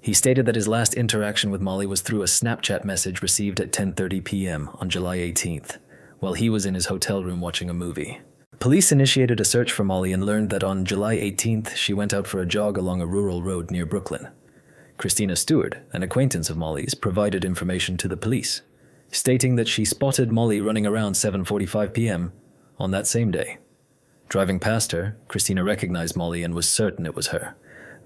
S1: He stated that his last interaction with Molly was through a Snapchat message received at 10:30 p.m. on July 18th, while he was in his hotel room watching a movie. Police initiated a search for Molly and learned that on July 18th, she went out for a jog along a rural road near Brooklyn. Christina Stewart, an acquaintance of Molly's, provided information to the police, stating that she spotted Molly running around 7:45 p.m. on that same day. Driving past her, Christina recognized Molly and was certain it was her.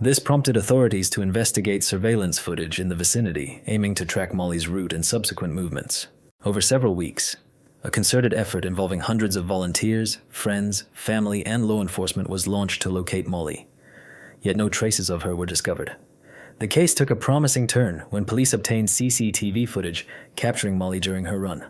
S1: This prompted authorities to investigate surveillance footage in the vicinity, aiming to track Molly's route and subsequent movements. Over several weeks, a concerted effort involving hundreds of volunteers, friends, family, and law enforcement was launched to locate Molly. Yet no traces of her were discovered. The case took a promising turn when police obtained CCTV footage capturing Molly during her run.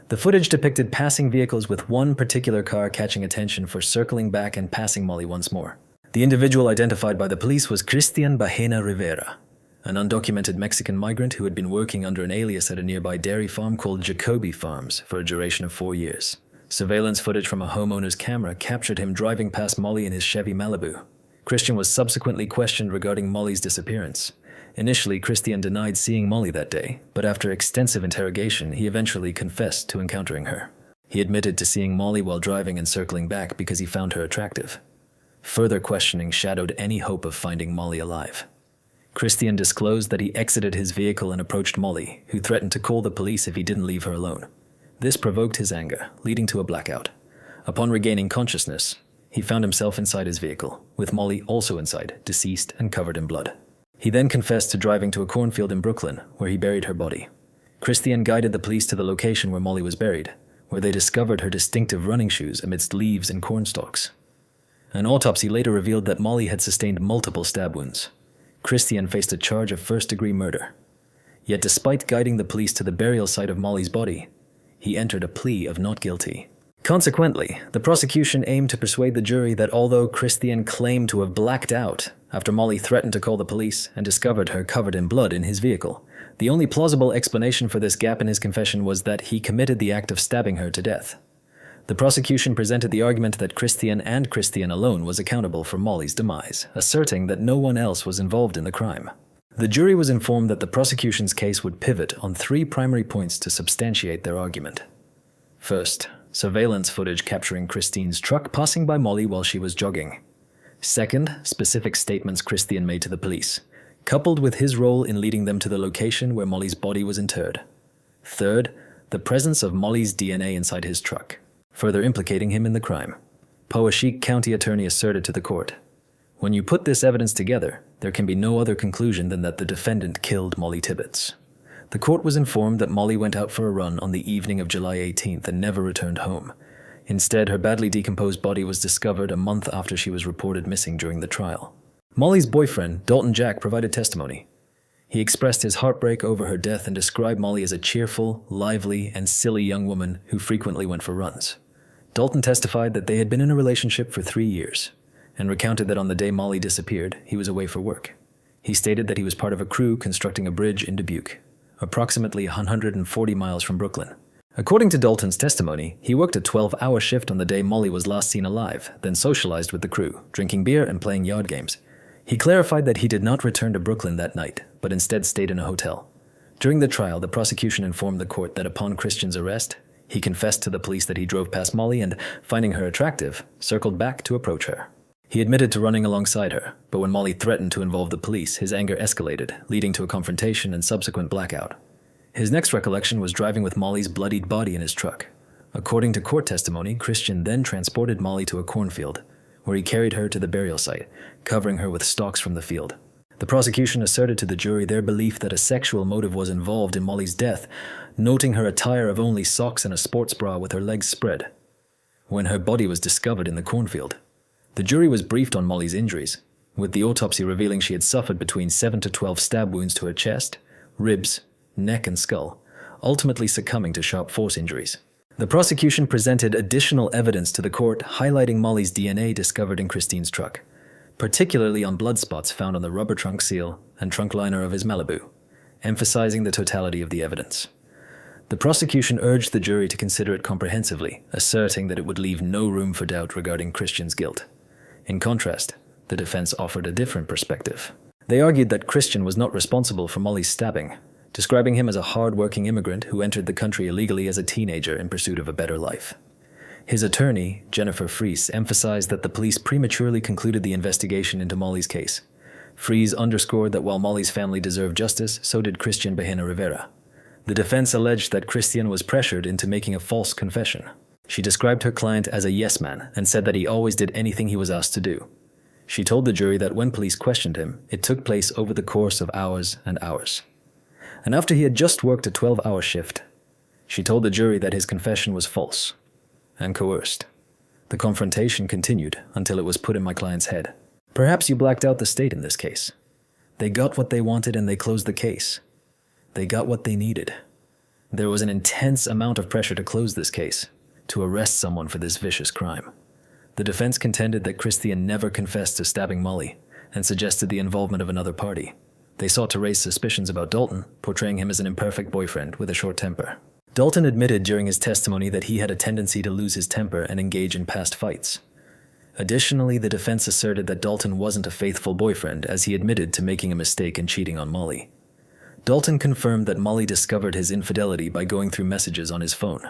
S1: The footage depicted passing vehicles with one particular car catching attention for circling back and passing Molly once more. The individual identified by the police was Cristian Bajena Rivera, an undocumented Mexican migrant who had been working under an alias at a nearby dairy farm called Jacoby Farms for a duration of 4 years. Surveillance footage from a homeowner's camera captured him driving past Molly in his Chevy Malibu. Christian was subsequently questioned regarding Molly's disappearance. Initially, Christian denied seeing Molly that day, but after extensive interrogation, he eventually confessed to encountering her. He admitted to seeing Molly while driving and circling back because he found her attractive. Further questioning shadowed any hope of finding Molly alive. Christian disclosed that he exited his vehicle and approached Molly, who threatened to call the police if he didn't leave her alone. This provoked his anger, leading to a blackout. Upon regaining consciousness, he found himself inside his vehicle, with Molly also inside, deceased and covered in blood. He then confessed to driving to a cornfield in Brooklyn, where he buried her body. Christian guided the police to the location where Molly was buried, where they discovered her distinctive running shoes amidst leaves and corn stalks. An autopsy later revealed that Molly had sustained multiple stab wounds. Christian faced a charge of first-degree murder. Yet despite guiding the police to the burial site of Molly's body, he entered a plea of not guilty. Consequently, the prosecution aimed to persuade the jury that although Christian claimed to have blacked out after Molly threatened to call the police and discovered her covered in blood in his vehicle, the only plausible explanation for this gap in his confession was that he committed the act of stabbing her to death. The prosecution presented the argument that Christian and Christian alone was accountable for Molly's demise, asserting that no one else was involved in the crime. The jury was informed that the prosecution's case would pivot on three primary points to substantiate their argument. First, surveillance footage capturing Christine's truck passing by Molly while she was jogging. Second, specific statements Christian made to the police, coupled with his role in leading them to the location where Molly's body was interred. Third, the presence of Molly's DNA inside his truck, further implicating him in the crime. Poweshiek County Attorney asserted to the court, "When you put this evidence together, there can be no other conclusion than that the defendant killed Molly Tibbettts." The court was informed that Molly went out for a run on the evening of July 18th and never returned home. Instead, her badly decomposed body was discovered a month after she was reported missing during the trial. Molly's boyfriend, Dalton Jack, provided testimony. He expressed his heartbreak over her death and described Molly as a cheerful, lively, and silly young woman who frequently went for runs. Dalton testified that they had been in a relationship for 3 years, and recounted that on the day Molly disappeared, he was away for work. He stated that he was part of a crew constructing a bridge in Dubuque, approximately 140 miles from Brooklyn. According to Dalton's testimony, he worked a 12-hour shift on the day Molly was last seen alive, then socialized with the crew, drinking beer and playing yard games. He clarified that he did not return to Brooklyn that night, but instead stayed in a hotel. During the trial, the prosecution informed the court that upon Christian's arrest, he confessed to the police that he drove past Molly and, finding her attractive, circled back to approach her. He admitted to running alongside her, but when Molly threatened to involve the police, his anger escalated, leading to a confrontation and subsequent blackout. His next recollection was driving with Molly's bloodied body in his truck. According to court testimony, Christian then transported Molly to a cornfield, where he carried her to the burial site, covering her with stalks from the field. The prosecution asserted to the jury their belief that a sexual motive was involved in Molly's death, noting her attire of only socks and a sports bra with her legs spread. When her body was discovered in the cornfield, the jury was briefed on Molly's injuries, with the autopsy revealing she had suffered between 7 to 12 stab wounds to her chest, ribs, neck, and skull, ultimately succumbing to sharp force injuries. The prosecution presented additional evidence to the court highlighting Molly's DNA discovered in Christine's truck, particularly on blood spots found on the rubber trunk seal and trunk liner of his Malibu, emphasizing the totality of the evidence. The prosecution urged the jury to consider it comprehensively, asserting that it would leave no room for doubt regarding Christian's guilt. In contrast, the defense offered a different perspective. They argued that Christian was not responsible for Molly's stabbing, describing him as a hard-working immigrant who entered the country illegally as a teenager in pursuit of a better life. His attorney, Jennifer Fries, emphasized that the police prematurely concluded the investigation into Molly's case. Fries underscored that while Molly's family deserved justice, so did Christian Behena Rivera. The defense alleged that Christian was pressured into making a false confession. She described her client as a yes man and said that he always did anything he was asked to do. She told the jury that when police questioned him, it took place over the course of hours and hours. And after he had just worked a 12-hour shift, she told the jury that his confession was false and coerced. The confrontation continued until it was put in my client's head. Perhaps you blacked out the state in this case. They got what they wanted and they closed the case. They got what they needed. There was an intense amount of pressure to close this case, to arrest someone for this vicious crime. The defense contended that Christian never confessed to stabbing Molly and suggested the involvement of another party. They sought to raise suspicions about Dalton, portraying him as an imperfect boyfriend with a short temper. Dalton admitted during his testimony that he had a tendency to lose his temper and engage in past fights. Additionally, the defense asserted that Dalton wasn't a faithful boyfriend, as he admitted to making a mistake and cheating on Molly. Dalton confirmed that Molly discovered his infidelity by going through messages on his phone.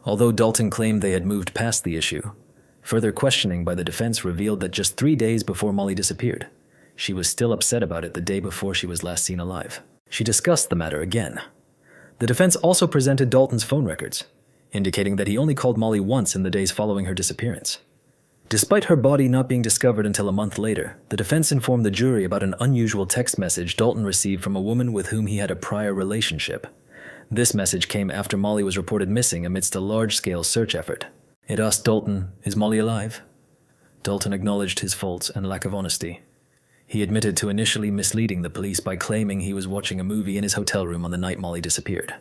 S1: Although Dalton claimed they had moved past the issue, further questioning by the defense revealed that just 3 days before Molly disappeared, she was still upset about it the day before she was last seen alive. She discussed the matter again. The defense also presented Dalton's phone records, indicating that he only called Molly once in the days following her disappearance. Despite her body not being discovered until a month later, the defense informed the jury about an unusual text message Dalton received from a woman with whom he had a prior relationship. This message came after Molly was reported missing amidst a large-scale search effort. It asked Dalton, "Is Molly alive?" Dalton acknowledged his faults and lack of honesty. He admitted to initially misleading the police by claiming he was watching a movie in his hotel room on the night Molly disappeared.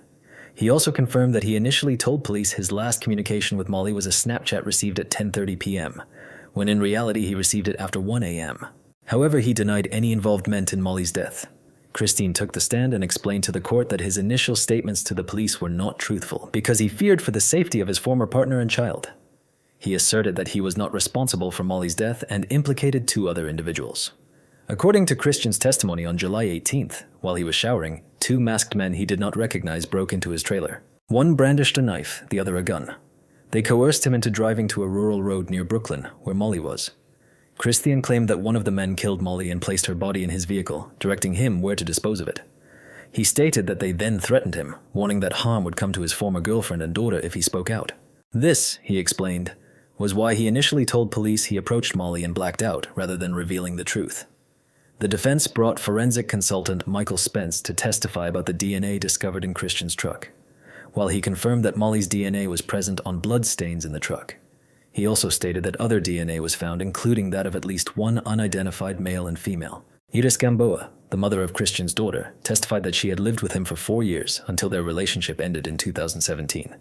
S1: He also confirmed that he initially told police his last communication with Molly was a Snapchat received at 10:30 p.m., when in reality he received it after 1 a.m. However, he denied any involvement in Molly's death. Christine took the stand and explained to the court that his initial statements to the police were not truthful because he feared for the safety of his former partner and child. He asserted that he was not responsible for Molly's death and implicated 2 other individuals. According to Christian's testimony on July 18th, while he was showering, 2 masked men he did not recognize broke into his trailer. One brandished a knife, the other a gun. They coerced him into driving to a rural road near Brooklyn, where Molly was. Christian claimed that one of the men killed Molly and placed her body in his vehicle, directing him where to dispose of it. He stated that they then threatened him, warning that harm would come to his former girlfriend and daughter if he spoke out. This, he explained, was why he initially told police he approached Molly and blacked out rather than revealing the truth. The defense brought forensic consultant Michael Spence to testify about the DNA discovered in Christian's truck. While he confirmed that Molly's DNA was present on blood stains in the truck, he also stated that other DNA was found, including that of at least one unidentified male and female. Iris Gamboa, the mother of Christian's daughter, testified that she had lived with him for 4 years until their relationship ended in 2017.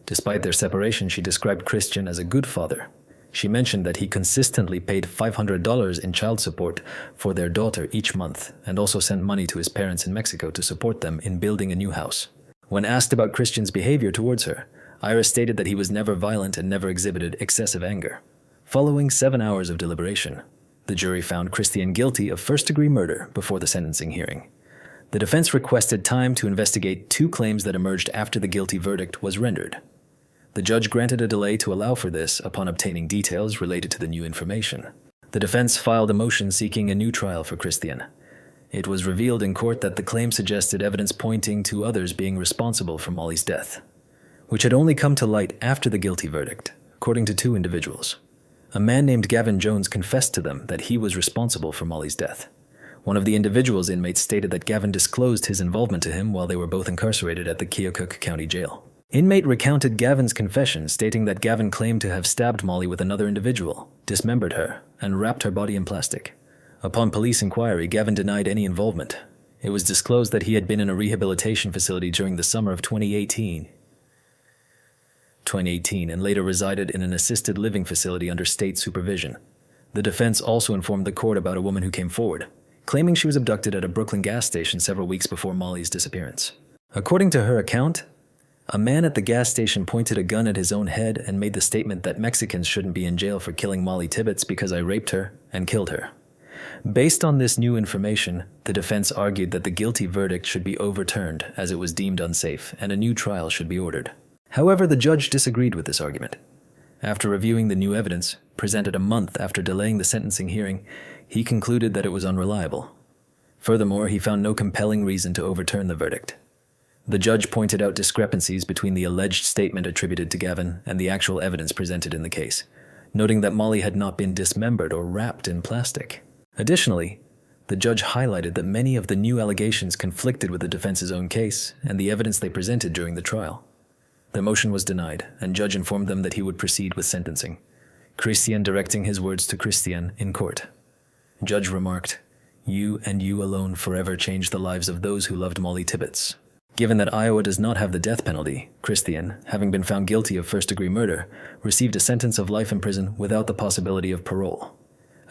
S1: Despite their separation, she described Christian as a good father. She mentioned that he consistently paid $500 in child support for their daughter each month and also sent money to his parents in Mexico to support them in building a new house. When asked about Christian's behavior towards her, Iris stated that he was never violent and never exhibited excessive anger. Following 7 hours of deliberation, the jury found Christian guilty of first-degree murder before the sentencing hearing. The defense requested time to investigate 2 claims that emerged after the guilty verdict was rendered. The judge granted a delay to allow for this upon obtaining details related to the new information. The defense filed a motion seeking a new trial for Christian. It was revealed in court that the claim suggested evidence pointing to others being responsible for Molly's death, which had only come to light after the guilty verdict, according to 2 individuals. A man named Gavin Jones confessed to them that he was responsible for Molly's death. One of the individual's inmates stated that Gavin disclosed his involvement to him while they were both incarcerated at the Keokuk County Jail. Inmate recounted Gavin's confession, stating that Gavin claimed to have stabbed Molly with another individual, dismembered her, and wrapped her body in plastic. Upon police inquiry, Gavin denied any involvement. It was disclosed that he had been in a rehabilitation facility during the summer of 2018 and later resided in an assisted living facility under state supervision. The defense also informed the court about a woman who came forward, claiming she was abducted at a Brooklyn gas station several weeks before Molly's disappearance. According to her account, a man at the gas station pointed a gun at his own head and made the statement that Mexicans shouldn't be in jail for killing Molly Tibbett's because I raped her and killed her. Based on this new information, the defense argued that the guilty verdict should be overturned as it was deemed unsafe and a new trial should be ordered. However, the judge disagreed with this argument. After reviewing the new evidence, presented a month after delaying the sentencing hearing, he concluded that it was unreliable. Furthermore, he found no compelling reason to overturn the verdict. The judge pointed out discrepancies between the alleged statement attributed to Gavin and the actual evidence presented in the case, noting that Molly had not been dismembered or wrapped in plastic. Additionally, the judge highlighted that many of the new allegations conflicted with the defense's own case and the evidence they presented during the trial. The motion was denied, and judge informed them that he would proceed with sentencing. Christian directing his words to Christian in court. Judge remarked, "You and you alone forever changed the lives of those who loved Molly Tibbett's." Given that Iowa does not have the death penalty, Christian, having been found guilty of first-degree murder, received a sentence of life in prison without the possibility of parole.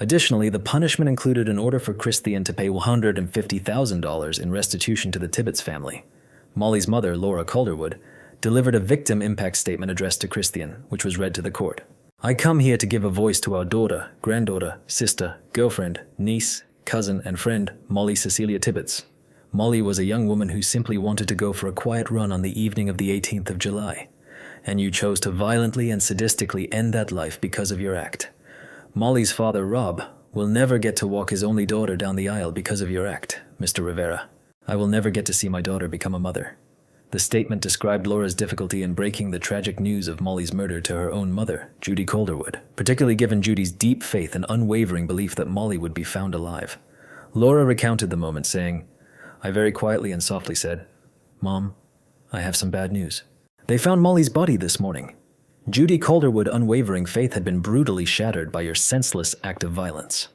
S1: Additionally, the punishment included an order for Christian to pay $150,000 in restitution to the Tibbett's family. Molly's mother, Laura Calderwood, delivered a victim impact statement addressed to Christian, which was read to the court. I come here to give a voice to our daughter, granddaughter, sister, girlfriend, niece, cousin, and friend, Molly Cecilia Tibbettts. Molly was a young woman who simply wanted to go for a quiet run on the evening of the 18th of July, and you chose to violently and sadistically end that life because of your act. Molly's father, Rob, will never get to walk his only daughter down the aisle because of your act, Mr. Rivera. I will never get to see my daughter become a mother. The statement described Laura's difficulty in breaking the tragic news of Molly's murder to her own mother, Judy Calderwood, particularly given Judy's deep faith and unwavering belief that Molly would be found alive. Laura recounted the moment, saying, I very quietly and softly said, Mom, I have some bad news. They found Molly's body this morning. Judy Calderwood's unwavering faith had been brutally shattered by your senseless act of violence.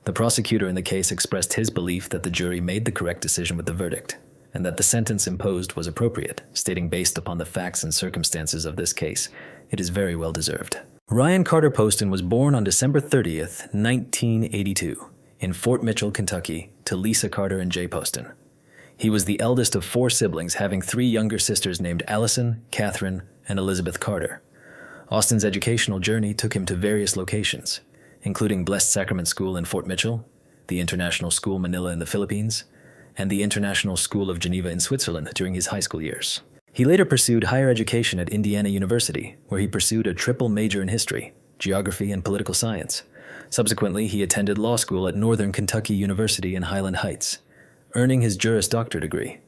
S1: The prosecutor in the case expressed his belief that the jury made the correct decision with the verdict, and that the sentence imposed was appropriate, stating based upon the facts and circumstances of this case, it is very well deserved. Ryan Carter Poston was born on December 30th, 1982, in Fort Mitchell, Kentucky, to Lisa Carter and Jay Poston. He was the eldest of 4 siblings, having 3 younger sisters named Allison, Catherine, and Elizabeth Carter. Austin's educational journey took him to various locations, including Blessed Sacrament School in Fort Mitchell, the International School Manila in the Philippines, and the International School of Geneva in Switzerland during his high school years. He later pursued higher education at Indiana University, where he pursued a triple major in history, geography, and political science. Subsequently, he attended law school at Northern Kentucky University in Highland Heights, earning his Juris Doctor degree.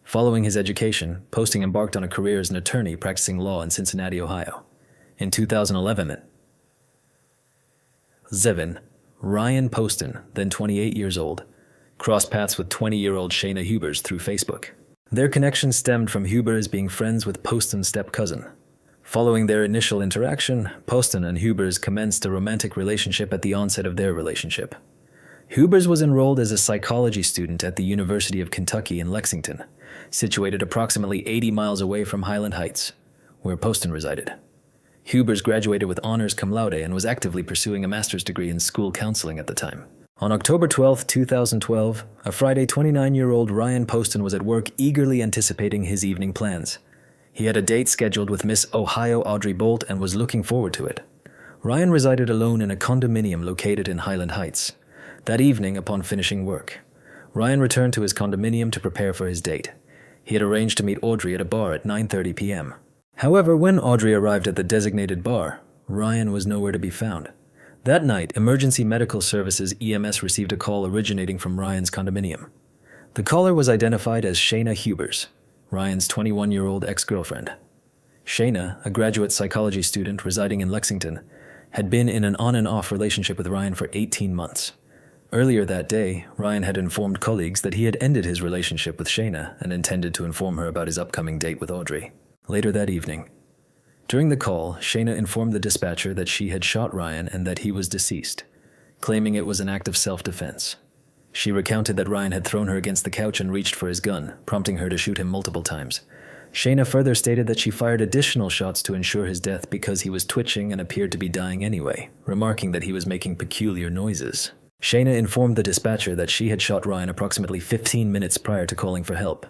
S1: Following his education, Poston embarked on a career as an attorney practicing law in Cincinnati, Ohio. In 2011, Ryan Poston, then 28 years old, crossed paths with 20-year-old Shayna Hьюbерс through Facebook. Their connection stemmed from Hьюbers being friends with Poston's step-cousin. Following their initial interaction, Poston and Hьюbers commenced a romantic relationship at the onset of their relationship. Hьюbers was enrolled as a psychology student at the University of Kentucky in Lexington, situated approximately 80 miles away from Highland Heights, where Poston resided. Hьюbers graduated with honors cum laude and was actively pursuing a master's degree in school counseling at the time. On October 12, 2012, a Friday 29-year-old Ryan Poston was at work eagerly anticipating his evening plans. He had a date scheduled with Miss Ohio Audrey Bolt and was looking forward to it. Ryan resided alone in a condominium located in Highland Heights. That evening, upon finishing work, Ryan returned to his condominium to prepare for his date. He had arranged to meet Audrey at a bar at 9:30 p.m. However, when Audrey arrived at the designated bar, Ryan was nowhere to be found. That night, Emergency Medical Services EMS received a call originating from Ryan's condominium. The caller was identified as Shayna Hьюbers, Ryan's 21-year-old ex-girlfriend. Shayna, a graduate psychology student residing in Lexington, had been in an on-and-off relationship with Ryan for 18 months. Earlier that day, Ryan had informed colleagues that he had ended his relationship with Shayna and intended to inform her about his upcoming date with Audrey. Later that evening, during the call, Shayna informed the dispatcher that she had shot Ryan and that he was deceased, claiming it was an act of self-defense. She recounted that Ryan had thrown her against the couch and reached for his gun, prompting her to shoot him multiple times. Shayna further stated that she fired additional shots to ensure his death because he was twitching and appeared to be dying anyway, remarking that he was making peculiar noises. Shayna informed the dispatcher that she had shot Ryan approximately 15 minutes prior to calling for help.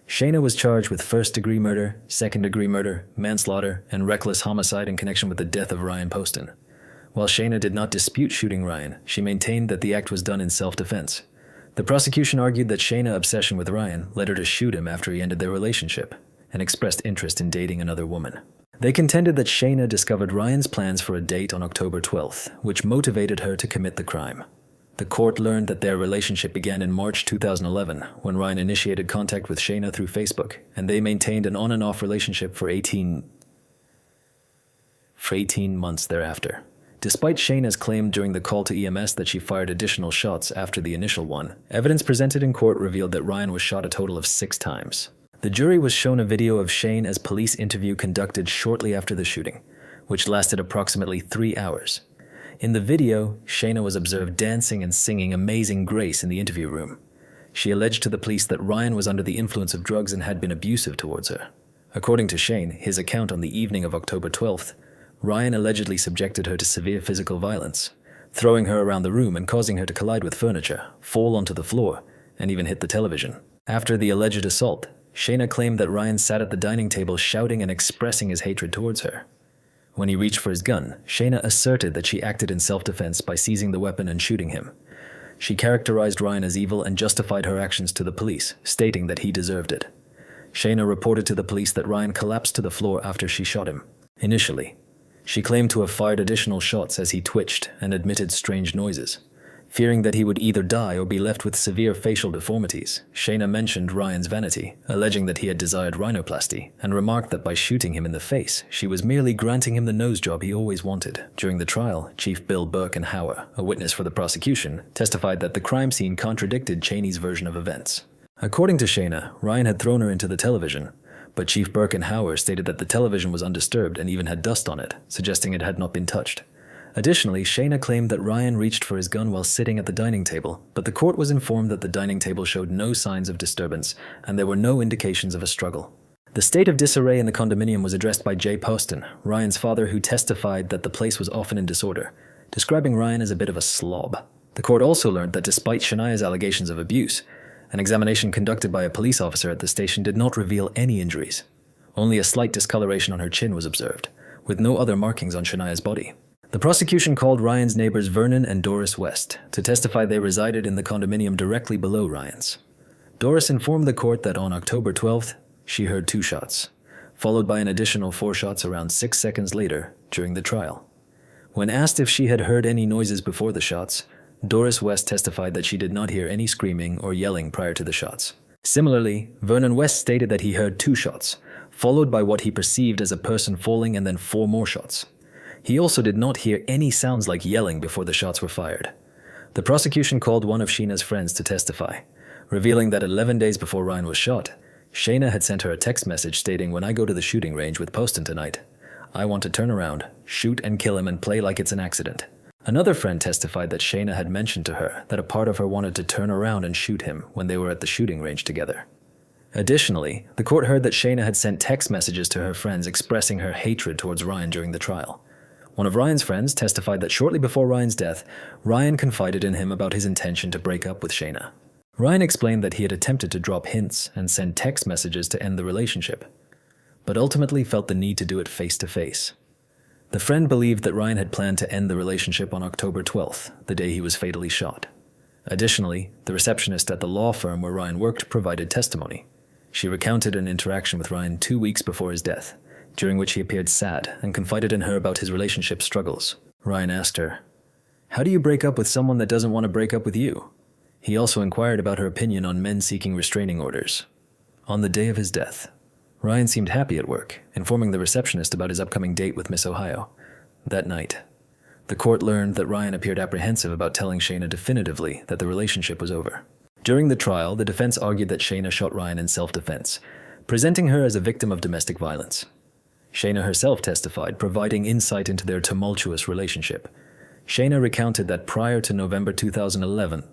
S1: Shayna was charged with first-degree murder, second-degree murder, manslaughter, and reckless homicide in connection with the death of Ryan Poston. While Shayna did not dispute shooting Ryan, she maintained that the act was done in self-defense. The prosecution argued that Shayna's obsession with Ryan led her to shoot him after he ended their relationship, and expressed interest in dating another woman. They contended that Shayna discovered Ryan's plans for a date on October 12th, which motivated her to commit the crime. The court learned that their relationship began in March 2011, when Ryan initiated contact with Shayna through Facebook, and they maintained an on and off relationship for 18 months thereafter. Despite Shayna's claim during the call to EMS that she fired additional shots after the initial one, evidence presented in court revealed that Ryan was shot a total of 6 times. The jury was shown a video of Shayna's police interview conducted shortly after the shooting, which lasted approximately 3 hours. In the video, Shayna was observed dancing and singing Amazing Grace in the interview room. She alleged to the police that Ryan was under the influence of drugs and had been abusive towards her. According to Shayne, his account on the evening of October 12th, Ryan allegedly subjected her to severe physical violence, throwing her around the room and causing her to collide with furniture, fall onto the floor, and even hit the television. After the alleged assault, Shayna claimed that Ryan sat at the dining table shouting and expressing his hatred towards her. When he reached for his gun, Shayna asserted that she acted in self-defense by seizing the weapon and shooting him. She characterized Ryan as evil and justified her actions to the police, stating that he deserved it. Shayna reported to the police that Ryan collapsed to the floor after she shot him. Initially, she claimed to have fired additional shots as he twitched and emitted strange noises. Fearing that he would either die or be left with severe facial deformities, Shayna mentioned Ryan's vanity, alleging that he had desired rhinoplasty, and remarked that by shooting him in the face, she was merely granting him the nose job he always wanted. During the trial, Chief Bill Birkenhauer, a witness for the prosecution, testified that the crime scene contradicted Cheney's version of events. According to Shayna, Ryan had thrown her into the television, but Chief Birkenhauer stated that the television was undisturbed and even had dust on it, suggesting it had not been touched. Additionally, Shayna claimed that Ryan reached for his gun while sitting at the dining table, but the court was informed that the dining table showed no signs of disturbance, and there were no indications of a struggle. The state of disarray in the condominium was addressed by Jay Poston, Ryan's father, who testified that the place was often in disorder, describing Ryan as a bit of a slob. The court also learned that despite Shania's allegations of abuse, an examination conducted by a police officer at the station did not reveal any injuries. Only a slight discoloration on her chin was observed, with no other markings on Shania's body. The prosecution called Ryan's neighbors Vernon and Doris West to testify they resided in the condominium directly below Ryan's. Doris informed the court that on October 12th, she heard 2 shots, followed by an additional 4 shots around 6 seconds later during the trial. When asked if she had heard any noises before the shots, Doris West testified that she did not hear any screaming or yelling prior to the shots. Similarly, Vernon West stated that he heard 2 shots, followed by what he perceived as a person falling and then 4 more shots. He also did not hear any sounds like yelling before the shots were fired. The prosecution called one of Shayna's friends to testify, revealing that 11 days before Ryan was shot, Shayna had sent her a text message stating, "When I go to the shooting range with Poston tonight, I want to turn around, shoot and kill him and play like it's an accident." Another friend testified that Shayna had mentioned to her that a part of her wanted to turn around and shoot him when they were at the shooting range together. Additionally, the court heard that Shayna had sent text messages to her friends expressing her hatred towards Ryan during the trial. One of Ryan's friends testified that shortly before Ryan's death, Ryan confided in him about his intention to break up with Shayna. Ryan explained that he had attempted to drop hints and send text messages to end the relationship, but ultimately felt the need to do it face to face. The friend believed that Ryan had planned to end the relationship on October 12th, the day he was fatally shot. Additionally, the receptionist at the law firm where Ryan worked provided testimony. She recounted an interaction with Ryan 2 weeks before his death, during which he appeared sad and confided in her about his relationship struggles. Ryan asked her, "How do you break up with someone that doesn't want to break up with you?" He also inquired about her opinion on men seeking restraining orders. On the day of his death, Ryan seemed happy at work, informing the receptionist about his upcoming date with Miss Ohio. That night, the court learned that Ryan appeared apprehensive about telling Shayna definitively that the relationship was over. During the trial, the defense argued that Shayna shot Ryan in self-defense, presenting her as a victim of domestic violence. Shayna herself testified, providing insight into their tumultuous relationship. Shayna recounted that prior to November 2011,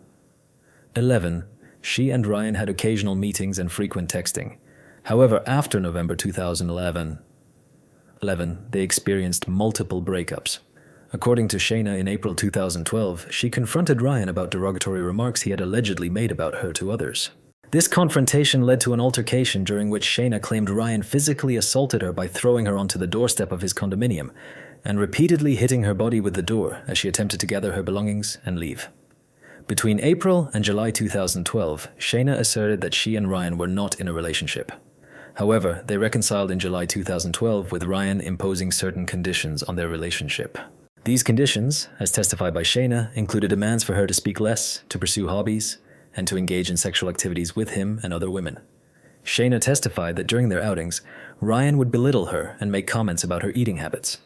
S1: she and Ryan had occasional meetings and frequent texting. However, after November 2011, they experienced multiple breakups. According to Shayna, in April 2012, she confronted Ryan about derogatory remarks he had allegedly made about her to others. This confrontation led to an altercation during which Shayna claimed Ryan physically assaulted her by throwing her onto the doorstep of his condominium and repeatedly hitting her body with the door as she attempted to gather her belongings and leave. Between April and July 2012, Shayna asserted that she and Ryan were not in a relationship. However, they reconciled in July 2012 with Ryan imposing certain conditions on their relationship. These conditions, as testified by Shayna, included demands for her to speak less, to pursue hobbies, and to engage in sexual activities with him and other women. Shayna testified that during their outings, Ryan would belittle her and make comments about her eating habits.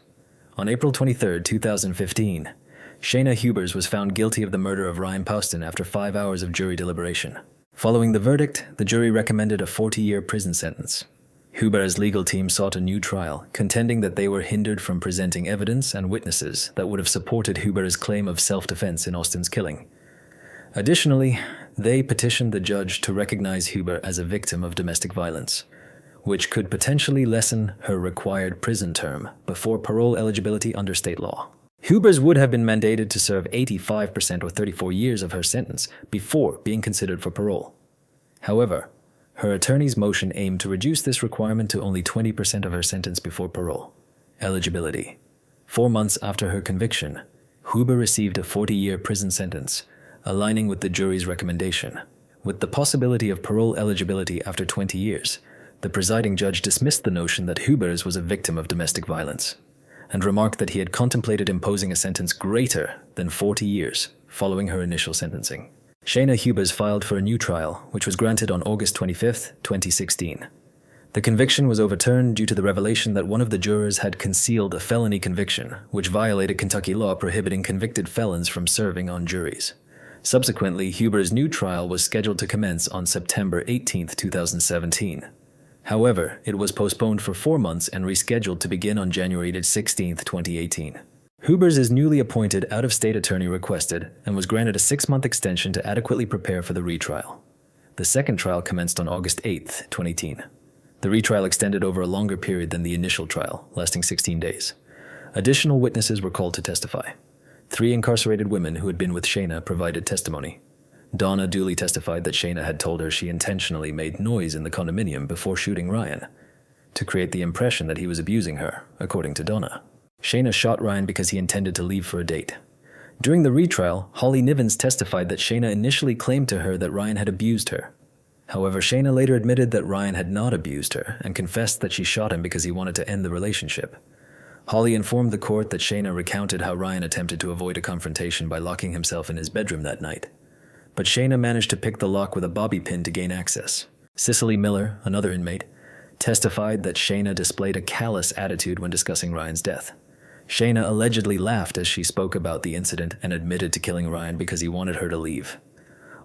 S1: On April 23, 2015, Shayna Hьюbерс was found guilty of the murder of Ryan Poston after 5 hours of jury deliberation. Following the verdict, the jury recommended a 40-year prison sentence. Hьюbers' legal team sought a new trial, contending that they were hindered from presenting evidence and witnesses that would have supported Hьюbers' claim of self-defense in Austin's killing. Additionally, they petitioned the judge to recognize Hьюbers as a victim of domestic violence, which could potentially lessen her required prison term before parole eligibility under state law. Hьюbers would have been mandated to serve 85% or 34 years of her sentence before being considered for parole. However, her attorney's motion aimed to reduce this requirement to only 20% of her sentence before parole, Eligibility. 4 months after her conviction, Huber received a 40-year prison sentence, aligning with the jury's recommendation. With the possibility of parole eligibility after 20 years, the presiding judge dismissed the notion that Hübers was a victim of domestic violence, and remarked that he had contemplated imposing a sentence greater than 40 years following her initial sentencing. Shayna Hübers filed for a new trial, which was granted on August 25, 2016. The conviction was overturned due to the revelation that one of the jurors had concealed a felony conviction, which violated Kentucky law prohibiting convicted felons from serving on juries. Subsequently, Huber's new trial was scheduled to commence on September 18, 2017. However, it was postponed for 4 months and rescheduled to begin on January 16, 2018. Hübers' newly appointed out-of-state attorney requested and was granted a 6-month extension to adequately prepare for the retrial. The second trial commenced on August 8, 2018. The retrial extended over a longer period than the initial trial, lasting 16 days. Additional witnesses were called to testify. 3 incarcerated women who had been with Shayna provided testimony. Donna duly testified that Shayna had told her she intentionally made noise in the condominium before shooting Ryan, to create the impression that he was abusing her, according to Donna. Shayna shot Ryan because he intended to leave for a date. During the retrial, Holly Nivens testified that Shayna initially claimed to her that Ryan had abused her. However, Shayna later admitted that Ryan had not abused her and confessed that she shot him because he wanted to end the relationship. Holly informed the court that Shayna recounted how Ryan attempted to avoid a confrontation by locking himself in his bedroom that night. But Shayna managed to pick the lock with a bobby pin to gain access. Cicely Miller, another inmate, testified that Shayna displayed a callous attitude when discussing Ryan's death. Shayna allegedly laughed as she spoke about the incident and admitted to killing Ryan because he wanted her to leave.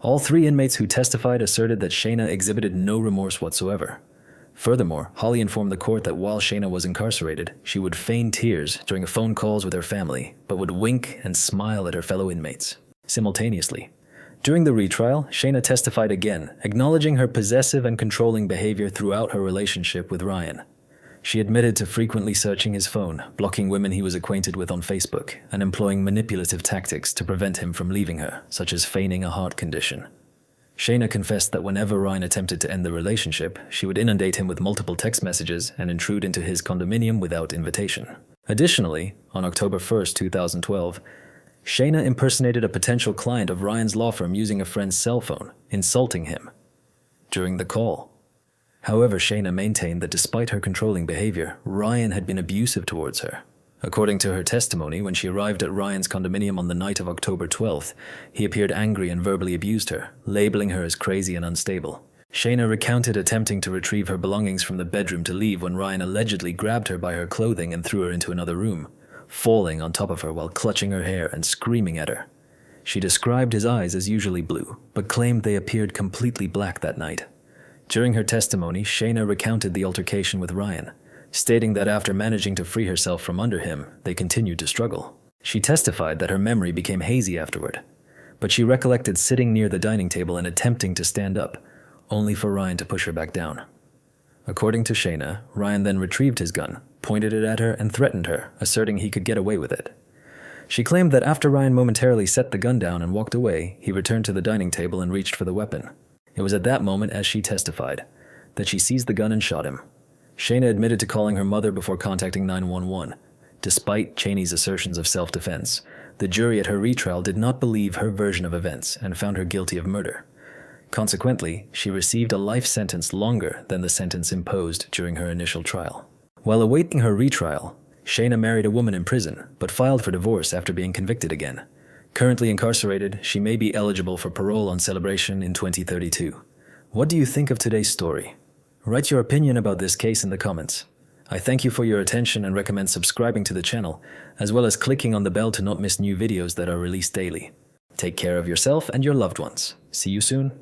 S1: All 3 inmates who testified asserted that Shayna exhibited no remorse whatsoever. Furthermore, Holly informed the court that while Shayna was incarcerated, she would feign tears during phone calls with her family, but would wink and smile at her fellow inmates. Simultaneously, during the retrial, Shayna testified again, acknowledging her possessive and controlling behavior throughout her relationship with Ryan. She admitted to frequently searching his phone, blocking women he was acquainted with on Facebook, and employing manipulative tactics to prevent him from leaving her, such as feigning a heart condition. Shayna confessed that whenever Ryan attempted to end the relationship, she would inundate him with multiple text messages and intrude into his condominium without invitation. Additionally, on October 1, 2012, Shayna impersonated a potential client of Ryan's law firm using a friend's cell phone, insulting him during the call. However, Shayna maintained that despite her controlling behavior, Ryan had been abusive towards her. According to her testimony, when she arrived at Ryan's condominium on the night of October 12th, he appeared angry and verbally abused her, labeling her as crazy and unstable. Shayna recounted attempting to retrieve her belongings from the bedroom to leave when Ryan allegedly grabbed her by her clothing and threw her into another room, falling on top of her while clutching her hair and screaming at her. She described his eyes as usually blue, but claimed they appeared completely black that night. During her testimony, Shayna recounted the altercation with Ryan, stating that after managing to free herself from under him, they continued to struggle. She testified that her memory became hazy afterward, but she recollected sitting near the dining table and attempting to stand up, only for Ryan to push her back down. According to Shayna, Ryan then retrieved his gun, pointed it at her, and threatened her, asserting he could get away with it. She claimed that after Ryan momentarily set the gun down and walked away, he returned to the dining table and reached for the weapon. It was at that moment, as she testified, that she seized the gun and shot him. Shayna admitted to calling her mother before contacting 911. Despite Cheney's assertions of self-defense, the jury at her retrial did not believe her version of events and found her guilty of murder. Consequently, she received a life sentence longer than the sentence imposed during her initial trial. While awaiting her retrial, Shayna married a woman in prison, but filed for divorce after being convicted again. Currently incarcerated, she may be eligible for parole on celebration in 2032. What do you think of today's story? Write your opinion about this case in the comments. I thank you for your attention and recommend subscribing to the channel, as well as clicking on the bell to not miss new videos that are released daily. Take care of yourself and your loved ones. See you soon.